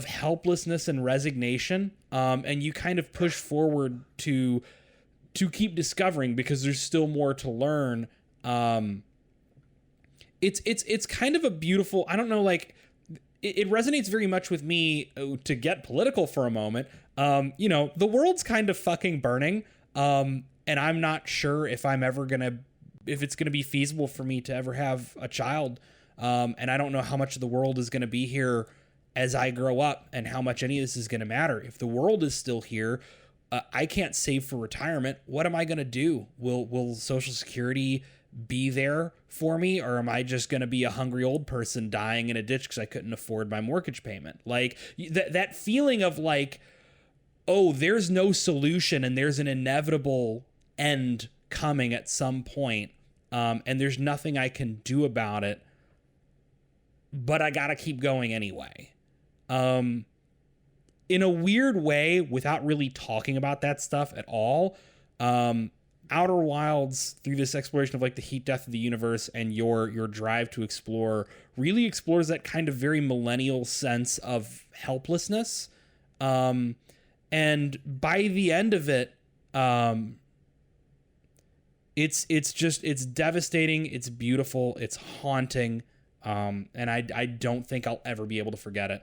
helplessness and resignation. And you kind of push forward to keep discovering because there's still more to learn. It's kind of a beautiful, I don't know, like it resonates very much with me. To get political for a moment, You know, the world's kind of fucking burning. And I'm not sure if it's gonna be feasible for me to ever have a child. And I don't know how much of the world is gonna be here as I grow up and how much any of this is gonna matter. If the world is still here, I can't save for retirement. What am I gonna do? Will Social Security be there for me, or am I just gonna be a hungry old person dying in a ditch because I couldn't afford my mortgage payment? Like that feeling of like, oh, there's no solution and there's an inevitable end coming at some point, and there's nothing I can do about it, but I gotta keep going anyway. In a weird way, without really talking about that stuff at all, Outer Wilds, through this exploration of like the heat death of the universe and your drive to explore, really explores that kind of very millennial sense of helplessness. And by the end of it, it's devastating, it's beautiful, it's haunting, and I don't think I'll ever be able to forget it.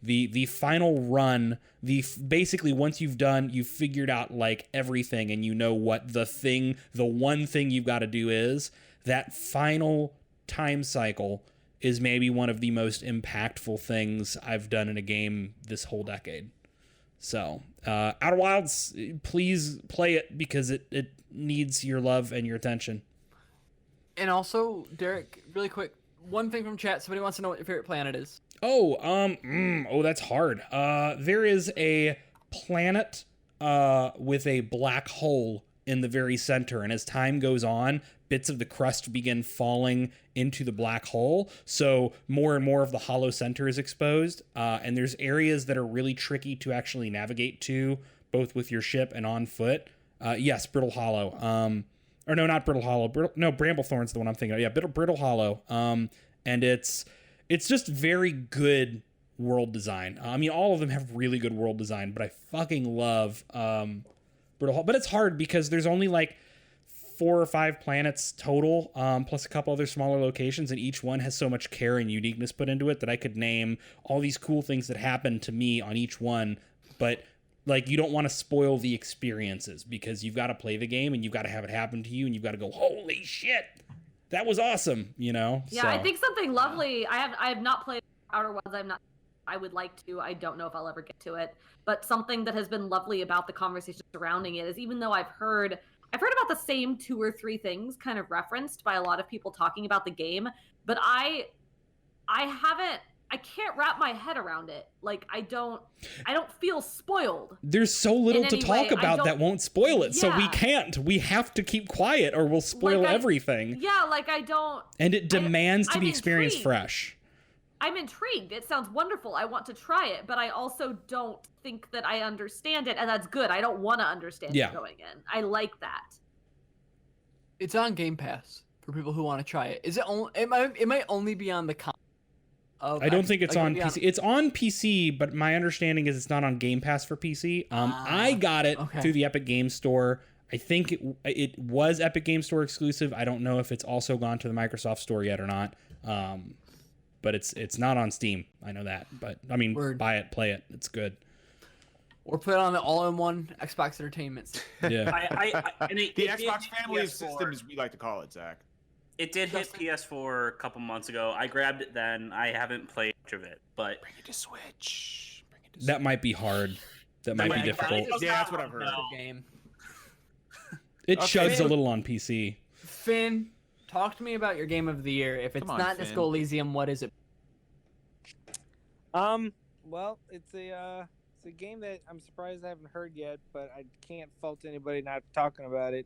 The final run, basically once you've figured out like everything and you know what the one thing you've got to do is, that final time cycle is maybe one of the most impactful things I've done in a game this whole decade. So, Outer Wilds, please play it because it needs your love and your attention. And also, Derek, really quick, one thing from chat. Somebody wants to know what your favorite planet is. Oh, that's hard. There is a planet with a black hole in the very center, and as time goes on, bits of the crust begin falling into the black hole, so more and more of the hollow center is exposed, and there's areas that are really tricky to actually navigate to, both with your ship and on foot. Yes, Brittle Hollow. Or no, not Brittle Hollow. Bramblethorn's the one I'm thinking of. Yeah, Brittle Hollow. And it's just very good world design. I mean, all of them have really good world design, but I fucking love Brittle Hollow. But it's hard because there's only like 4 or 5 planets total, plus a couple other smaller locations, and each one has so much care and uniqueness put into it that I could name all these cool things that happen to me on each one, but like, you don't want to spoil the experiences because you've got to play the game and you've got to have it happen to you and you've got to go, holy shit, that was awesome, you know? Yeah, so. I think something lovely. I have not played Outer Wilds. I would like to. I don't know if I'll ever get to it. But something that has been lovely about the conversation surrounding it is, even though I've heard about the same 2 or 3 things kind of referenced by a lot of people talking about the game, but I can't wrap my head around it. Like, I don't feel spoiled. There's so little to talk about that won't spoil it, so we can't. We have to keep quiet or we'll spoil everything. Yeah, like I don't... And it demands to be experienced intrigued. fresh. I'm intrigued. It sounds wonderful. I want to try it, but I also don't think that I understand it, and that's good. I don't want to understand it going in. I like that. It's on Game Pass for people who want to try it. Is it only? It might only be on the I don't think it's on PC. It's on PC, but my understanding is it's not on Game Pass for PC. I got it through the Epic Games Store. I think it was Epic Games Store exclusive. I don't know if it's also gone to the Microsoft Store yet or not. But it's not on Steam. I know that. But I mean, buy it, play it. It's good. Or put it on the all-in-one Xbox Entertainment. Yeah. The Xbox family of systems, we like to call it, Zach. It did hit PS4 a couple months ago. I grabbed it then. I haven't played much of it, but bring it to Switch. That might be hard. That might be difficult. Yeah, that's what I've heard. Game. It chugs a little on PC. Finn, talk to me about your game of the year. If it's not Disco Elysium, what is it? Well, it's a game that I'm surprised I haven't heard yet, but I can't fault anybody not talking about it,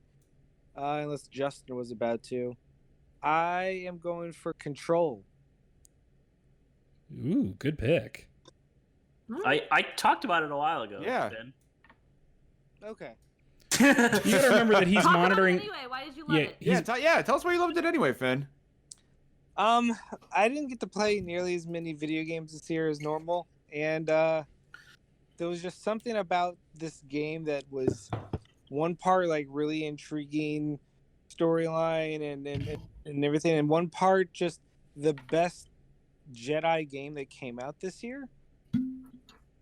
unless Justin was about to. I am going for Control. Ooh, good pick. I talked about it a while ago. Yeah. Ben. Okay. You gotta remember that he's monitoring. Anyway, why did you love it? Tell us why you loved it anyway, Finn. I didn't get to play nearly as many video games this year as normal, and there was just something about this game that was one part like really intriguing storyline and everything, and one part just the best Jedi game that came out this year.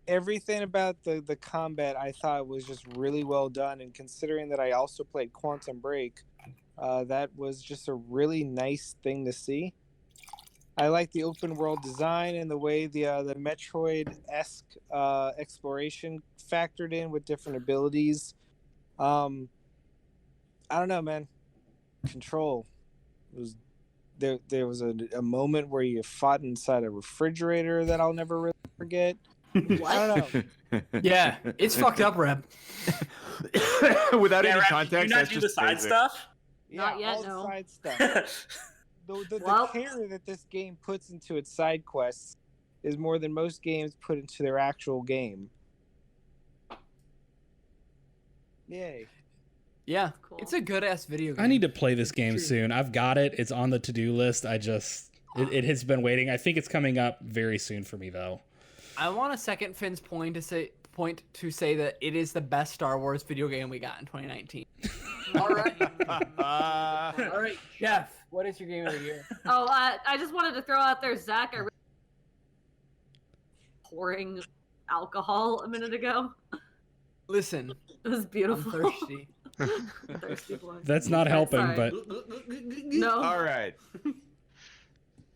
everything about the combat I thought was just really well done, and considering that I also played Quantum Break, that was just a really nice thing to see. I like the open world design and the way the Metroid-esque exploration factored in with different abilities. I don't know, man. Control was there was a moment where you fought inside a refrigerator that I'll never really forget. I don't know. Yeah, it's fucked up, Reb. Without any Rep, context, did you not that's do just the side basic. stuff? Not yet, all no. side stuff. The Well- care that this game puts into its side quests is more than most games put into their actual game. Yay. Yeah, Cool. it's a good ass video game. I need to play this game soon. I've got it. It's on the to-do list. It has been waiting. I think it's coming up very soon for me though. I want to second Finn's point to say that it is the best Star Wars video game we got in 2019. All right, Jeff, what is your game of the year? Oh, I just wanted to throw out there, Zach. I pouring alcohol a minute ago. Listen, It was I'm beautiful. thirsty. Thirsty boy. That's not helping, Sorry. but No. All right.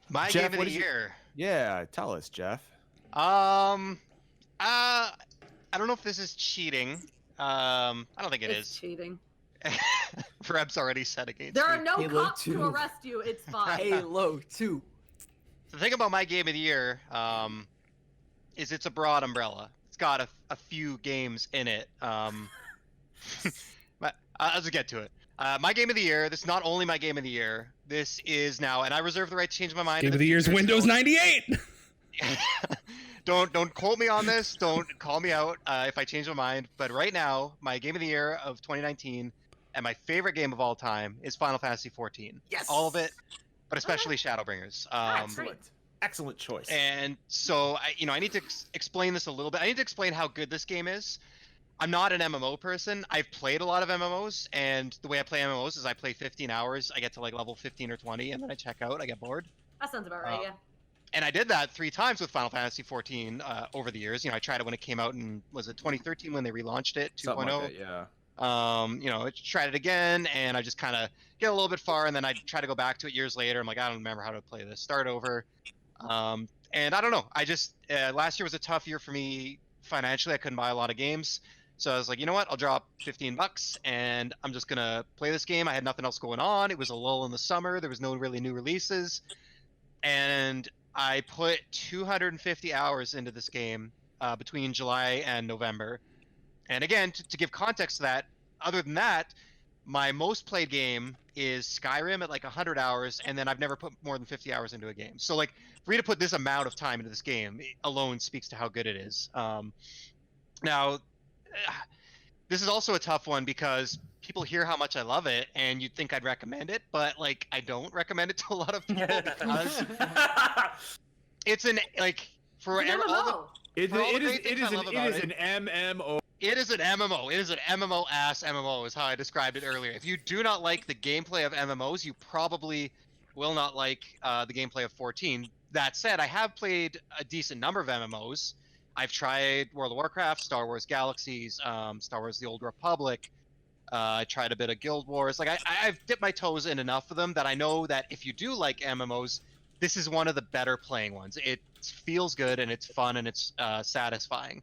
My Jeff, game of what the is your- year. Yeah, tell us, Jeff. I don't know if this is cheating. I don't think It's cheating. Reb's already set against There me. are no Halo cops 2. to arrest you. It's fine. Halo 2. The thing about my game of the year is it's a broad umbrella. It's got a few games in it. But I'll just get to it. My game of the year. This is not only my game of the year. This is now, and I reserve the right to change my mind. game in of the year's future, Windows so 98. don't quote me on this. Don't call me out if I change my mind. But right now, my game of the year of 2019 and my favorite game of all time is Final Fantasy 14. Yes. All of it, but especially Shadowbringers. Excellent choice. And so I need to explain this a little bit. I need to explain how good this game is. I'm not an MMO person. I've played a lot of MMOs, and the way I play MMOs is I play 15 hours. I get to like level 15 or 20, and then I check out. I get bored. That sounds about right, yeah. And I did that 3 times with Final Fantasy 14 over the years. I tried it when it came out in, was it 2013 when they relaunched it, 2.0? Something like that, yeah. I tried it again, and I just kind of get a little bit far, and then I try to go back to it years later. I'm like, I don't remember how to play this. Start over. And I don't know. I just last year was a tough year for me financially. I couldn't buy a lot of games, so I was like, you know what? I'll drop $15, and I'm just gonna play this game. I had nothing else going on. It was a lull in the summer. There was no really new releases, and I put 250 hours into this game between July and November. And again, to give context to that, other than that, my most played game is Skyrim at like 100 hours, and then I've never put more than 50 hours into a game. So like, for me to put this amount of time into this game alone speaks to how good it is. Now, this is also a tough one because people hear how much I love it, and you'd think I'd recommend it, but like, I don't recommend it to a lot of people because it's an like for It's an all the MMO. It For all the is great things I love an about it. MMO. It is an MMO. It is an MMO ass MMO is how I described it earlier. If you do not like the gameplay of MMOs, you probably will not like the gameplay of 14. That said, I have played a decent number of MMOs. I've tried World of Warcraft, Star Wars Galaxies, Star Wars The Old Republic. I tried a bit of Guild Wars. Like I've dipped my toes in enough of them that I know that if you do like MMOs, this is one of the better playing ones. It feels good and it's fun and it's satisfying.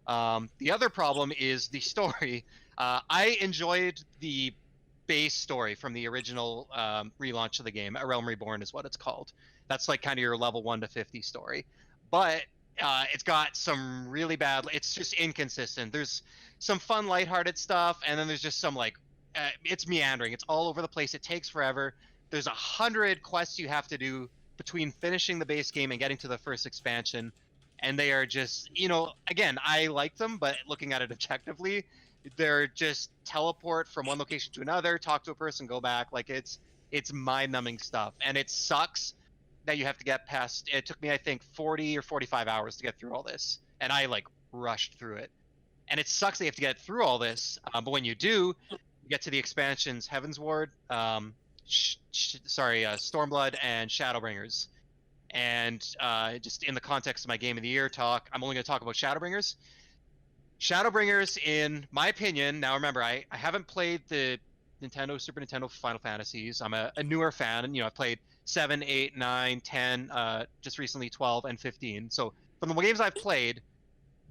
The other problem is the story. I enjoyed the base story from the original relaunch of the game. A Realm Reborn is what it's called. That's like kind of your level 1 to 50 story. But it's got some really bad. It's just inconsistent. There's some fun, lighthearted stuff, and then there's just some like it's meandering. It's all over the place. It takes forever. There's 100 quests you have to do between finishing the base game and getting to the first expansion, and they are just, again, I like them, but looking at it objectively, they're just teleport from one location to another, talk to a person, go back. Like it's mind-numbing stuff, and it sucks that you have to get past. It took me, I think, 40 or 45 hours to get through all this, and I like rushed through it. And it sucks that you have to get through all this, but when you do, you get to the expansions, Heaven's Ward, Stormblood, and Shadowbringers, And just in the context of my Game of the Year talk, I'm only going to talk about Shadowbringers. Shadowbringers, in my opinion, now remember, I haven't played the Super Nintendo Final Fantasies. I'm a newer fan, and I've played 7, 8, 9, 10, just recently 12 and 15. So from the games I've played,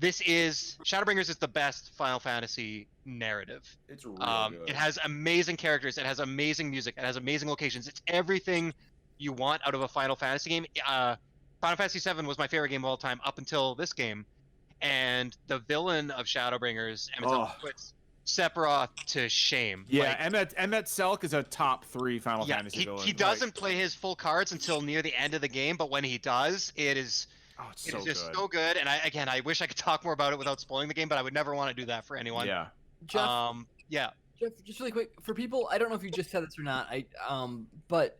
Shadowbringers is the best Final Fantasy narrative. It's real good. It has amazing characters, it has amazing music, it has amazing locations. It's everything you want out of a Final Fantasy game. Final Fantasy VII was my favorite game of all time up until this game, and the villain of Shadowbringers, puts Sephiroth to shame. Yeah, Emmet Selk is a top 3 Final Fantasy villain. He doesn't play his full cards until near the end of the game, but when he does, it's so good. And I wish I could talk more about it without spoiling the game, but I would never want to do that for anyone. Yeah. Jeff, yeah. Jeff, just really quick for people, I don't know if you just said this or not. But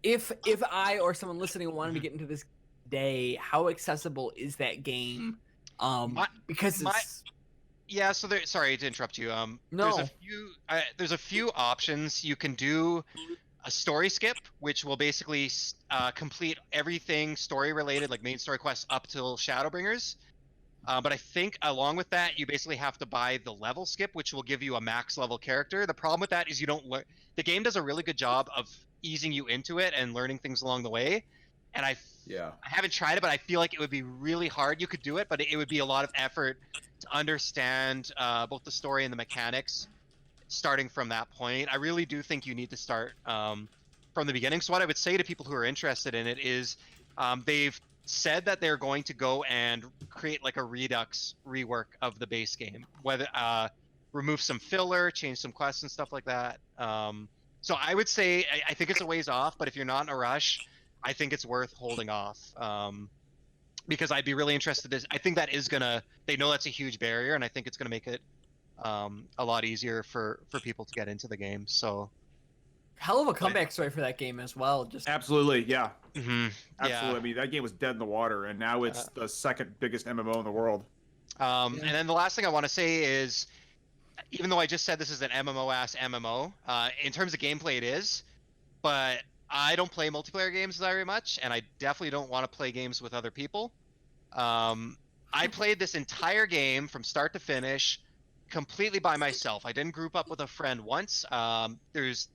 if I or someone listening wanted to get into this day, how accessible is that game? Because it's... Yeah, so sorry to interrupt you. No. There's a few options. You can do a story skip, which will basically complete everything story related, like main story quests up till Shadowbringers. But I think along with that, you basically have to buy the level skip, which will give you a max level character. The problem with that is you don't learn. The game does a really good job of easing you into it and learning things along the way. And I haven't tried it, but I feel like it would be really hard. You could do it, but it would be a lot of effort to understand both the story and the mechanics starting from that point. I really do think you need to start from the beginning. So what I would say to people who are interested in it is they've said that they're going to go and create like a Redux rework of the base game, whether remove some filler, change some quests and stuff like that. So I would say I think it's a ways off, but if you're not in a rush, I think it's worth holding off, because I'd be really interested. I think that is gonna. They know that's a huge barrier, and I think it's gonna make it a lot easier for people to get into the game. So, hell of a comeback story for that game as well. Just absolutely, yeah, mm-hmm. absolutely. I mean, that game was dead in the water, and now it's the second biggest MMO in the world. And then the last thing I want to say is, even though I just said this is an MMO-ass MMO, in terms of gameplay it is, but I don't play multiplayer games very much, and I definitely don't want to play games with other people. I played this entire game from start to finish completely by myself. I didn't group up with a friend once. There's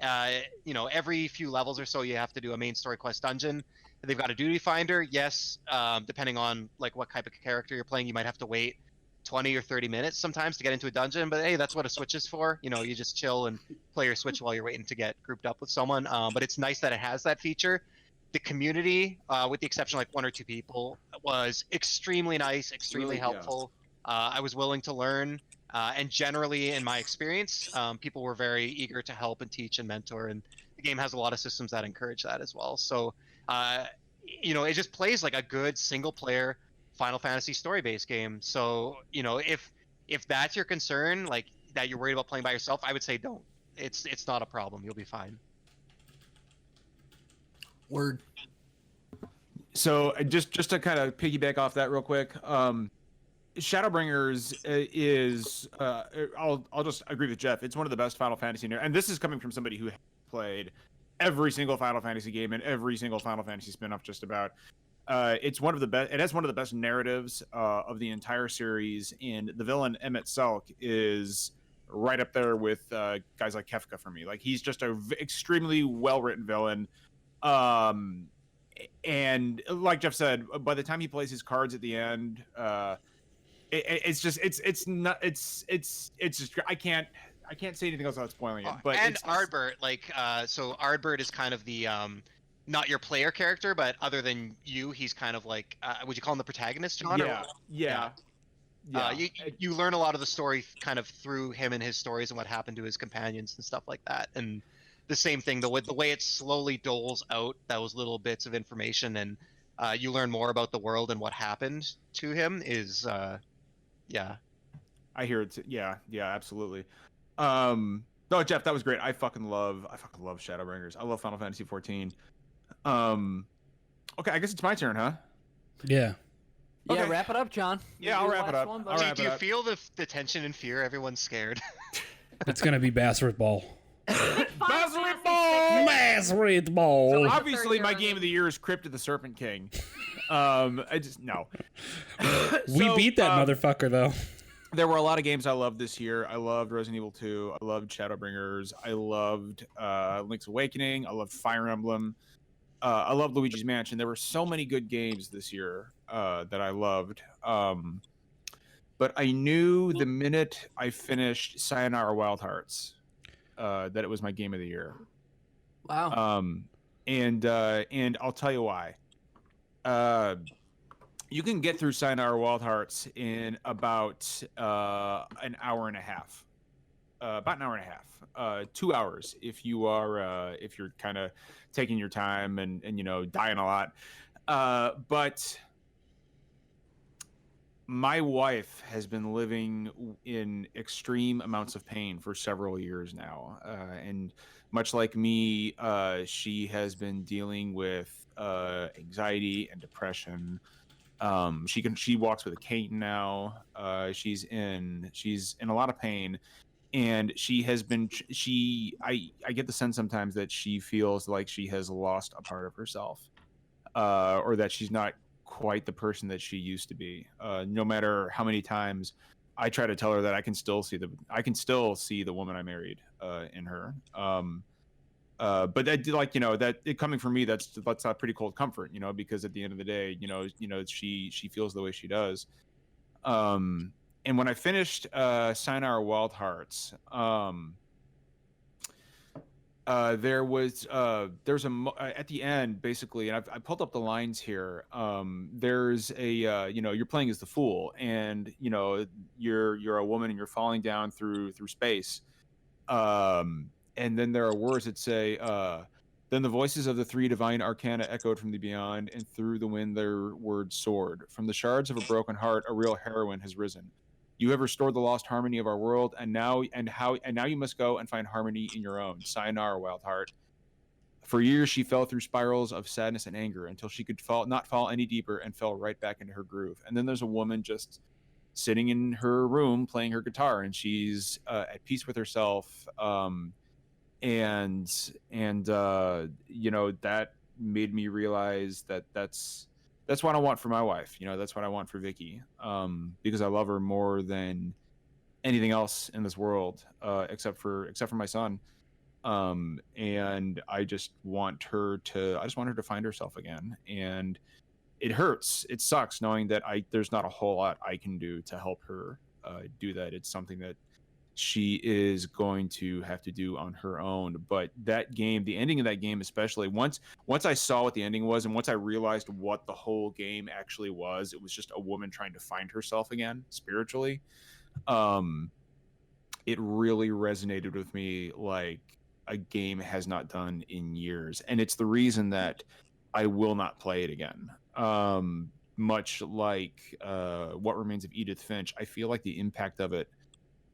every few levels or so you have to do a main story quest dungeon. They've got a duty finder. Yes, depending on like what type of character you're playing, you might have to wait 20 or 30 minutes sometimes to get into a dungeon, but hey, that's what a Switch is for. You just chill and play your Switch while you're waiting to get grouped up with someone. But it's nice that it has that feature. The community, with the exception of like 1 or 2 people, was extremely nice, extremely helpful. I was willing to learn, and generally, in my experience, people were very eager to help and teach and mentor, and the game has a lot of systems that encourage that as well. So, it just plays like a good single-player Final Fantasy story-based game. So, if that's your concern, like that you're worried about playing by yourself, I would say don't. It's not a problem. You'll be fine. Word. So just to kind of piggyback off that real quick, Shadowbringers is I'll just agree with Jeff. It's one of the best Final Fantasy, and this is coming from somebody who played every single Final Fantasy game and every single Final Fantasy spin-off just about. It's one of the best. It has one of the best narratives of the entire series, and the villain Emmet Selk is right up there with guys like Kefka for me. Like he's just a extremely well-written villain. And like Jeff said, by the time he plays his cards at the end, it's just I can't say anything else without spoiling it. But and Ardbert, so Ardbert is kind of the not your player character, but other than you, he's kind of like would you call him the protagonist, John? Yeah. You learn a lot of the story kind of through him and his stories and what happened to his companions and stuff like that. And the same thing, the way it slowly doles out those little bits of information, and you learn more about the world and what happened to him is I hear it. Yeah, absolutely. No, Jeff, that was great. I fucking love Shadowbringers. I love Final Fantasy 14. Okay, I guess it's my turn, huh? Yeah. Yeah, Okay. wrap it up, John. Yeah, I'll wrap it up. Do you feel the tension and fear? Everyone's scared. It's gonna be Bassett Ball. Ball! Bassett sweet ball. So the obviously, third my year game of of the year is Crypt of the Serpent King. I just no. We So, beat that motherfucker though. There were a lot of games I loved this year. I loved Resident Evil 2. I loved Shadowbringers. I loved Link's Awakening. I loved Fire Emblem. I loved Luigi's Mansion. There were so many good games this year that I loved. But I knew the minute I finished Sayonara Wild Hearts that it was my game of the year. Wow. And I'll tell you why. You can get through Sayonara Wild Hearts in about an hour and a half. About an hour and a half. 2 hours if you are if you're kind of taking your time and you know dying a lot. But my wife has been living in extreme amounts of pain for several years now, and much like me, she has been dealing with anxiety and depression. She walks with a cane now. She's in a lot of pain, and I get the sense sometimes that she feels like she has lost a part of herself, or that she's not quite the person that she used to be. No matter how many times I try to tell her that I can still see the woman I married in her. But that, like, you know, that it coming from me, that's a pretty cold comfort, you know, because at the end of the day, you know, she feels the way she does. And when I finished Sayonara Wild Hearts, there was at the end, basically, and I pulled up the lines here. There's a you know, you're playing as the fool, and you know you're a woman and you're falling down through space. And then there are words that say, then the voices of the three divine arcana echoed from the beyond, and through the wind their words soared. From the shards of a broken heart, a real heroine has risen. You have restored the lost harmony of our world, and now you must go and find harmony in your own. Sayonara, Wild Heart. For years she fell through spirals of sadness and anger until she could not fall any deeper and fell right back into her groove. And then there's a woman just sitting in her room playing her guitar, and she's at peace with herself. And you know, that made me realize that that's what I want for my wife. You know, that's what I want for Vicky, because I love her more than anything else in this world, except for my son. And I just want her to find herself again. And it hurts. It sucks knowing that there's not a whole lot I can do to help her do that. It's something that she is going to have to do on her own. But that game, the ending of that game, especially once I saw what the ending was, and once I realized what the whole game actually was, it was just a woman trying to find herself again spiritually. It really resonated with me like a game has not done in years, and it's the reason that I will not play it again. Much like What Remains of Edith Finch, I feel like the impact of it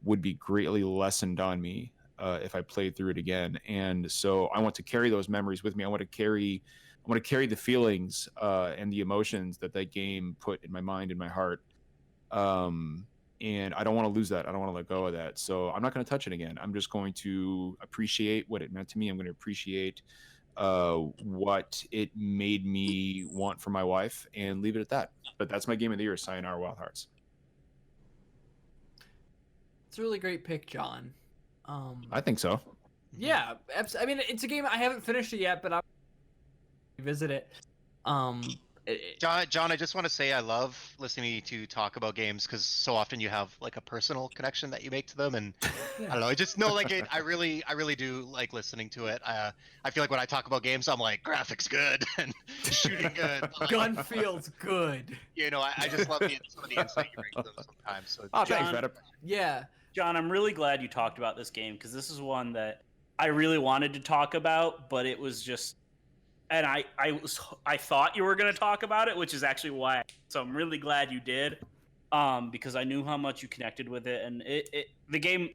would be greatly lessened on me if I played through it again. And so I want to carry those memories with me. I want to carry the feelings and the emotions that game put in my mind and my heart. And I don't want to lose that. I don't want to let go of that. So I'm not going to touch it again. I'm just going to appreciate what it meant to me. I'm going to appreciate what it made me want for my wife, and leave it at that. But that's my game of the year, Sayonara Wild Hearts. It's a really great pick, John. I think so. Yeah, I mean, it's a game I haven't finished it yet, but I'll revisit it. John, I just want to say I love listening to you talk about games because so often you have like a personal connection that you make to them, and I don't know, I just know like it. I really do like listening to it. I feel like when I talk about games, I'm like graphics good and shooting good, gun feels good. You know, I just love some of the insight you bring to them sometimes. So Oh, thanks, Philip. Yeah. John, I'm really glad you talked about this game because this is one that I really wanted to talk about, but it was just, and I thought you were going to talk about it, which is actually why. So I'm really glad you did, because I knew how much you connected with it, and the game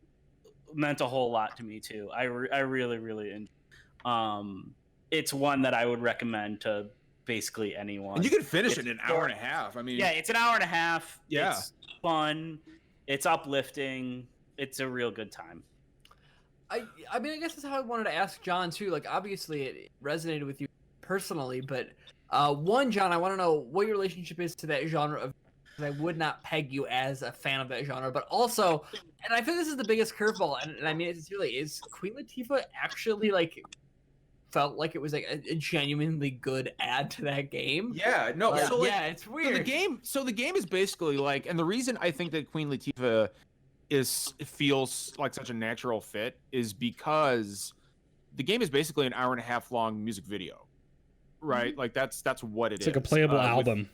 meant a whole lot to me too. I really enjoyed. It's one that I would recommend to basically anyone. And you can finish it in an hour and a half. I mean, yeah, it's an hour and a half. Yeah. It's fun. It's uplifting. It's a real good time. I mean, I guess that's how I wanted to ask John too. Like, obviously, it resonated with you personally, but one, John, I want to know what your relationship is to that genre of. I would not peg you as a fan of that genre, but also, and I feel this is the biggest curveball, and I mean, it's really is Queen Latifah actually like felt like it was like a genuinely good add to that game. Yeah, no, Like, so like, yeah, it's weird. So the game is basically like, and the reason I think that Queen Latifah feels like such a natural fit is because the game is basically an hour and a half long music video, right? Mm-hmm. Like that's what it is. It's like a playable album.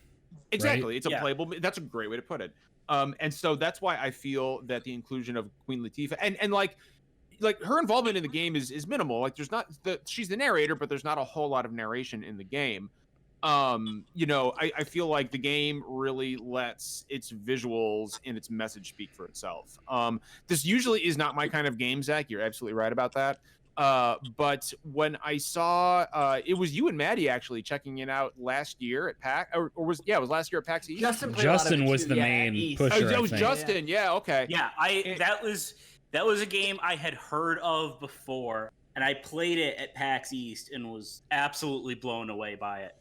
Exactly, right? it's a playable. That's a great way to put it. And so that's why I feel that the inclusion of Queen Latifah and like her involvement in the game is minimal. Like there's not she's the narrator, but there's not a whole lot of narration in the game. You know, I feel like the game really lets its visuals and its message speak for itself. This usually is not my kind of game, Zach. You're absolutely right about that. But when I saw it was you and Maddie actually checking it out last year at PAX, or was it was last year at PAX East? Justin played a lot of Justin it was too, the yeah, main East. pusher. That I was think. Justin. Yeah, okay. Yeah, that was a game I had heard of before, and I played it at PAX East and was absolutely blown away by it.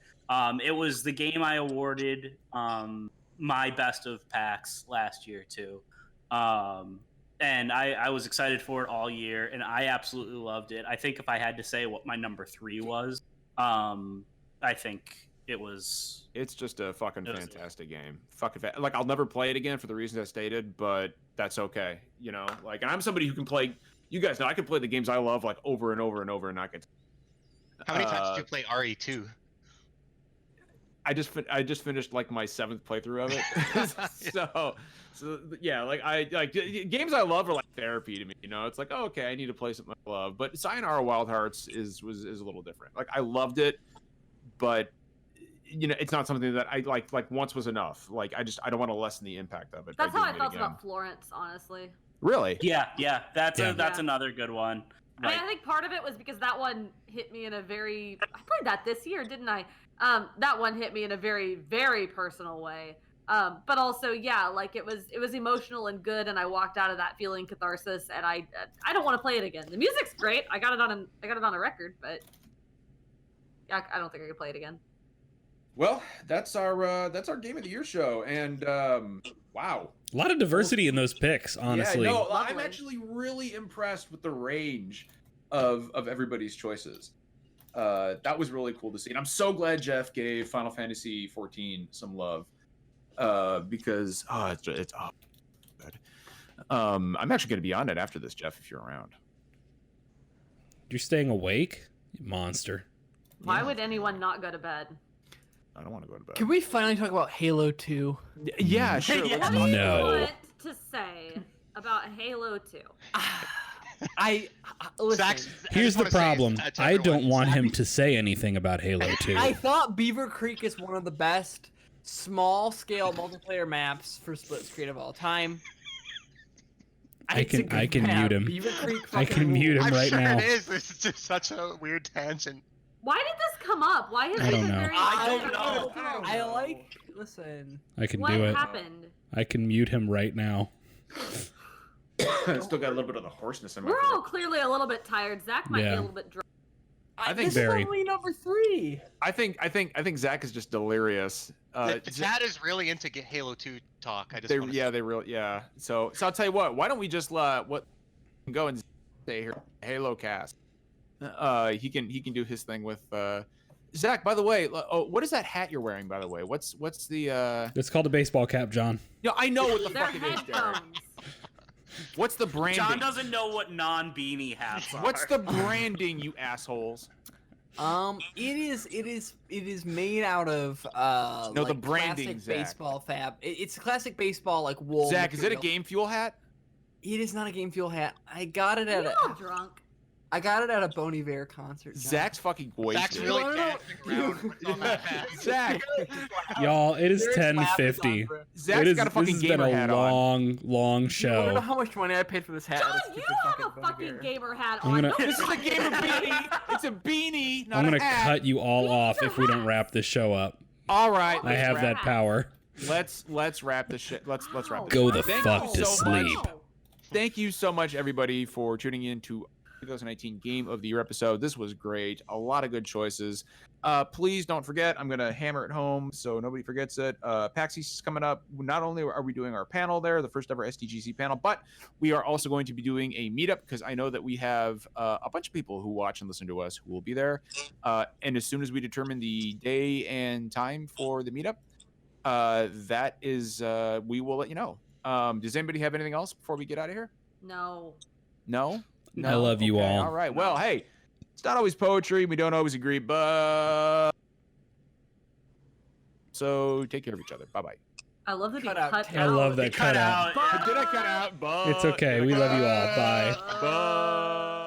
It was the game I awarded my best of PAX last year too. And I was excited for it all year, and I absolutely loved it. I think if I had to say what my number 3 was, I think it was. It's just a fucking fantastic game. Like I'll never play it again for the reasons I stated, but that's okay. You know, like, and I'm somebody who can play. You guys know I can play the games I love like over and over and over and not get. How many times did you play RE2? I just finished like my 7th playthrough of it. so yeah, like games I love are like therapy to me. You know, it's like, oh, okay, I need to play something I love. But Sayonara Wild Hearts is a little different. Like I loved it, but you know, it's not something that I like once was enough. Like I don't want to lessen the impact of it. That's by how I doing it felt again. about Florence, honestly. Really? Yeah, that's Yeah. another good one. I mean, I think part of it was because that one hit me in a very. I played that this year, didn't I? That one hit me in a very, very personal way. But also, yeah, like it was emotional and good, and I walked out of that feeling catharsis. And I don't want to play it again. The music's great. I got it on a record, but yeah, I don't think I could play it again. Well, that's our game of the year show, and wow, A lot of diversity in those picks, honestly. Yeah, no, Lovely. I'm actually really impressed with the range of everybody's choices. That was really cool to see, and I'm so glad Jeff gave Final Fantasy XIV some love because it's good. I'm actually going to be on it after this, Jeff, if you're around. You're staying awake, you monster. Why would anyone not go to bed? I don't want to go to bed. Can we finally talk about Halo 2? Yeah, sure. Yeah. let's What do you No. want to say about Halo 2? Listen, Zach's- I Here's just the wanna say problem. to I don't everyone, want Zach- him to say anything about Halo 2. I thought Beaver Creek is one of the best small-scale multiplayer maps for split screen of all time. I It's a can- good I can map. mute him. Beaver Creek I fucking can mute rules. him I'm right sure now. it is. This is just such a weird tangent. Why did this come up? Why has I it don't been know. very I don't quiet? know. I like. Listen. I can What do it. happened? I can mute him right now. Still got a little bit of the hoarseness in my We're all throat. clearly a little bit tired. Zach might be Yeah. a little bit drunk. I think this very. is only number 3. I think Zach is just delirious. Zach is really into Halo 2 talk. I just They wanna yeah, they really yeah. So I'll tell you what. Why don't we just go and stay here? Halo cast. He can do his thing with Zach. By the way, what is that hat you're wearing? By the way, what's the? It's called a baseball cap, John. No, I know what the They're fuck it is, Derek. headphones. What's the branding? John doesn't know what non-beanie hats are. What's the branding, you assholes? It is made out of No, the like branding, classic Zach. baseball fab. It's a classic baseball like wool. Zach, is it a material. Game Fuel hat? It is not a Game Fuel hat. I got it Are at you a all drunk? Bon Iver concert. John. Zach's fucking wasted. Zach's really No, no, no. dancing around with on that hat. Zach, Y'all, it is There's 10:50. laughs on, bro. Zach's got a fucking this has gamer been a hat on. long You wanna know show. how much money I paid for this hat? John, This you stupid have a Bon fucking Iver. gamer hat I'm on. gonna- No, This is a you gamer don't. beanie. It's a beanie, not I'm gonna a hat. cut you all We off need if we don't hats. wrap this show up. All right, I have that power. let's wrap this shit. Let's wrap. Wow. This Go shit. the Thank fuck you to so much. sleep. Thank you so much, everybody, for tuning in to 2019 Game of the Year episode. This was great. A lot of good choices. Please don't forget, I'm going to hammer it home so nobody forgets it. PAX East is coming up. Not only are we doing our panel there, the first ever SDGC panel, but we are also going to be doing a meetup because I know that we have a bunch of people who watch and listen to us who will be there. And as soon as we determine the day and time for the meetup, we will let you know. Does anybody have anything else before we get out of here? No. No? I love you all. All right. Well, hey, it's not always poetry. We don't always agree, but so take care of each other. Bye-bye. I love that he Cut out cut Tim. I out. love that Cut cutout. out. Did I cut out? But It's okay. We love you all. Bye. Bye.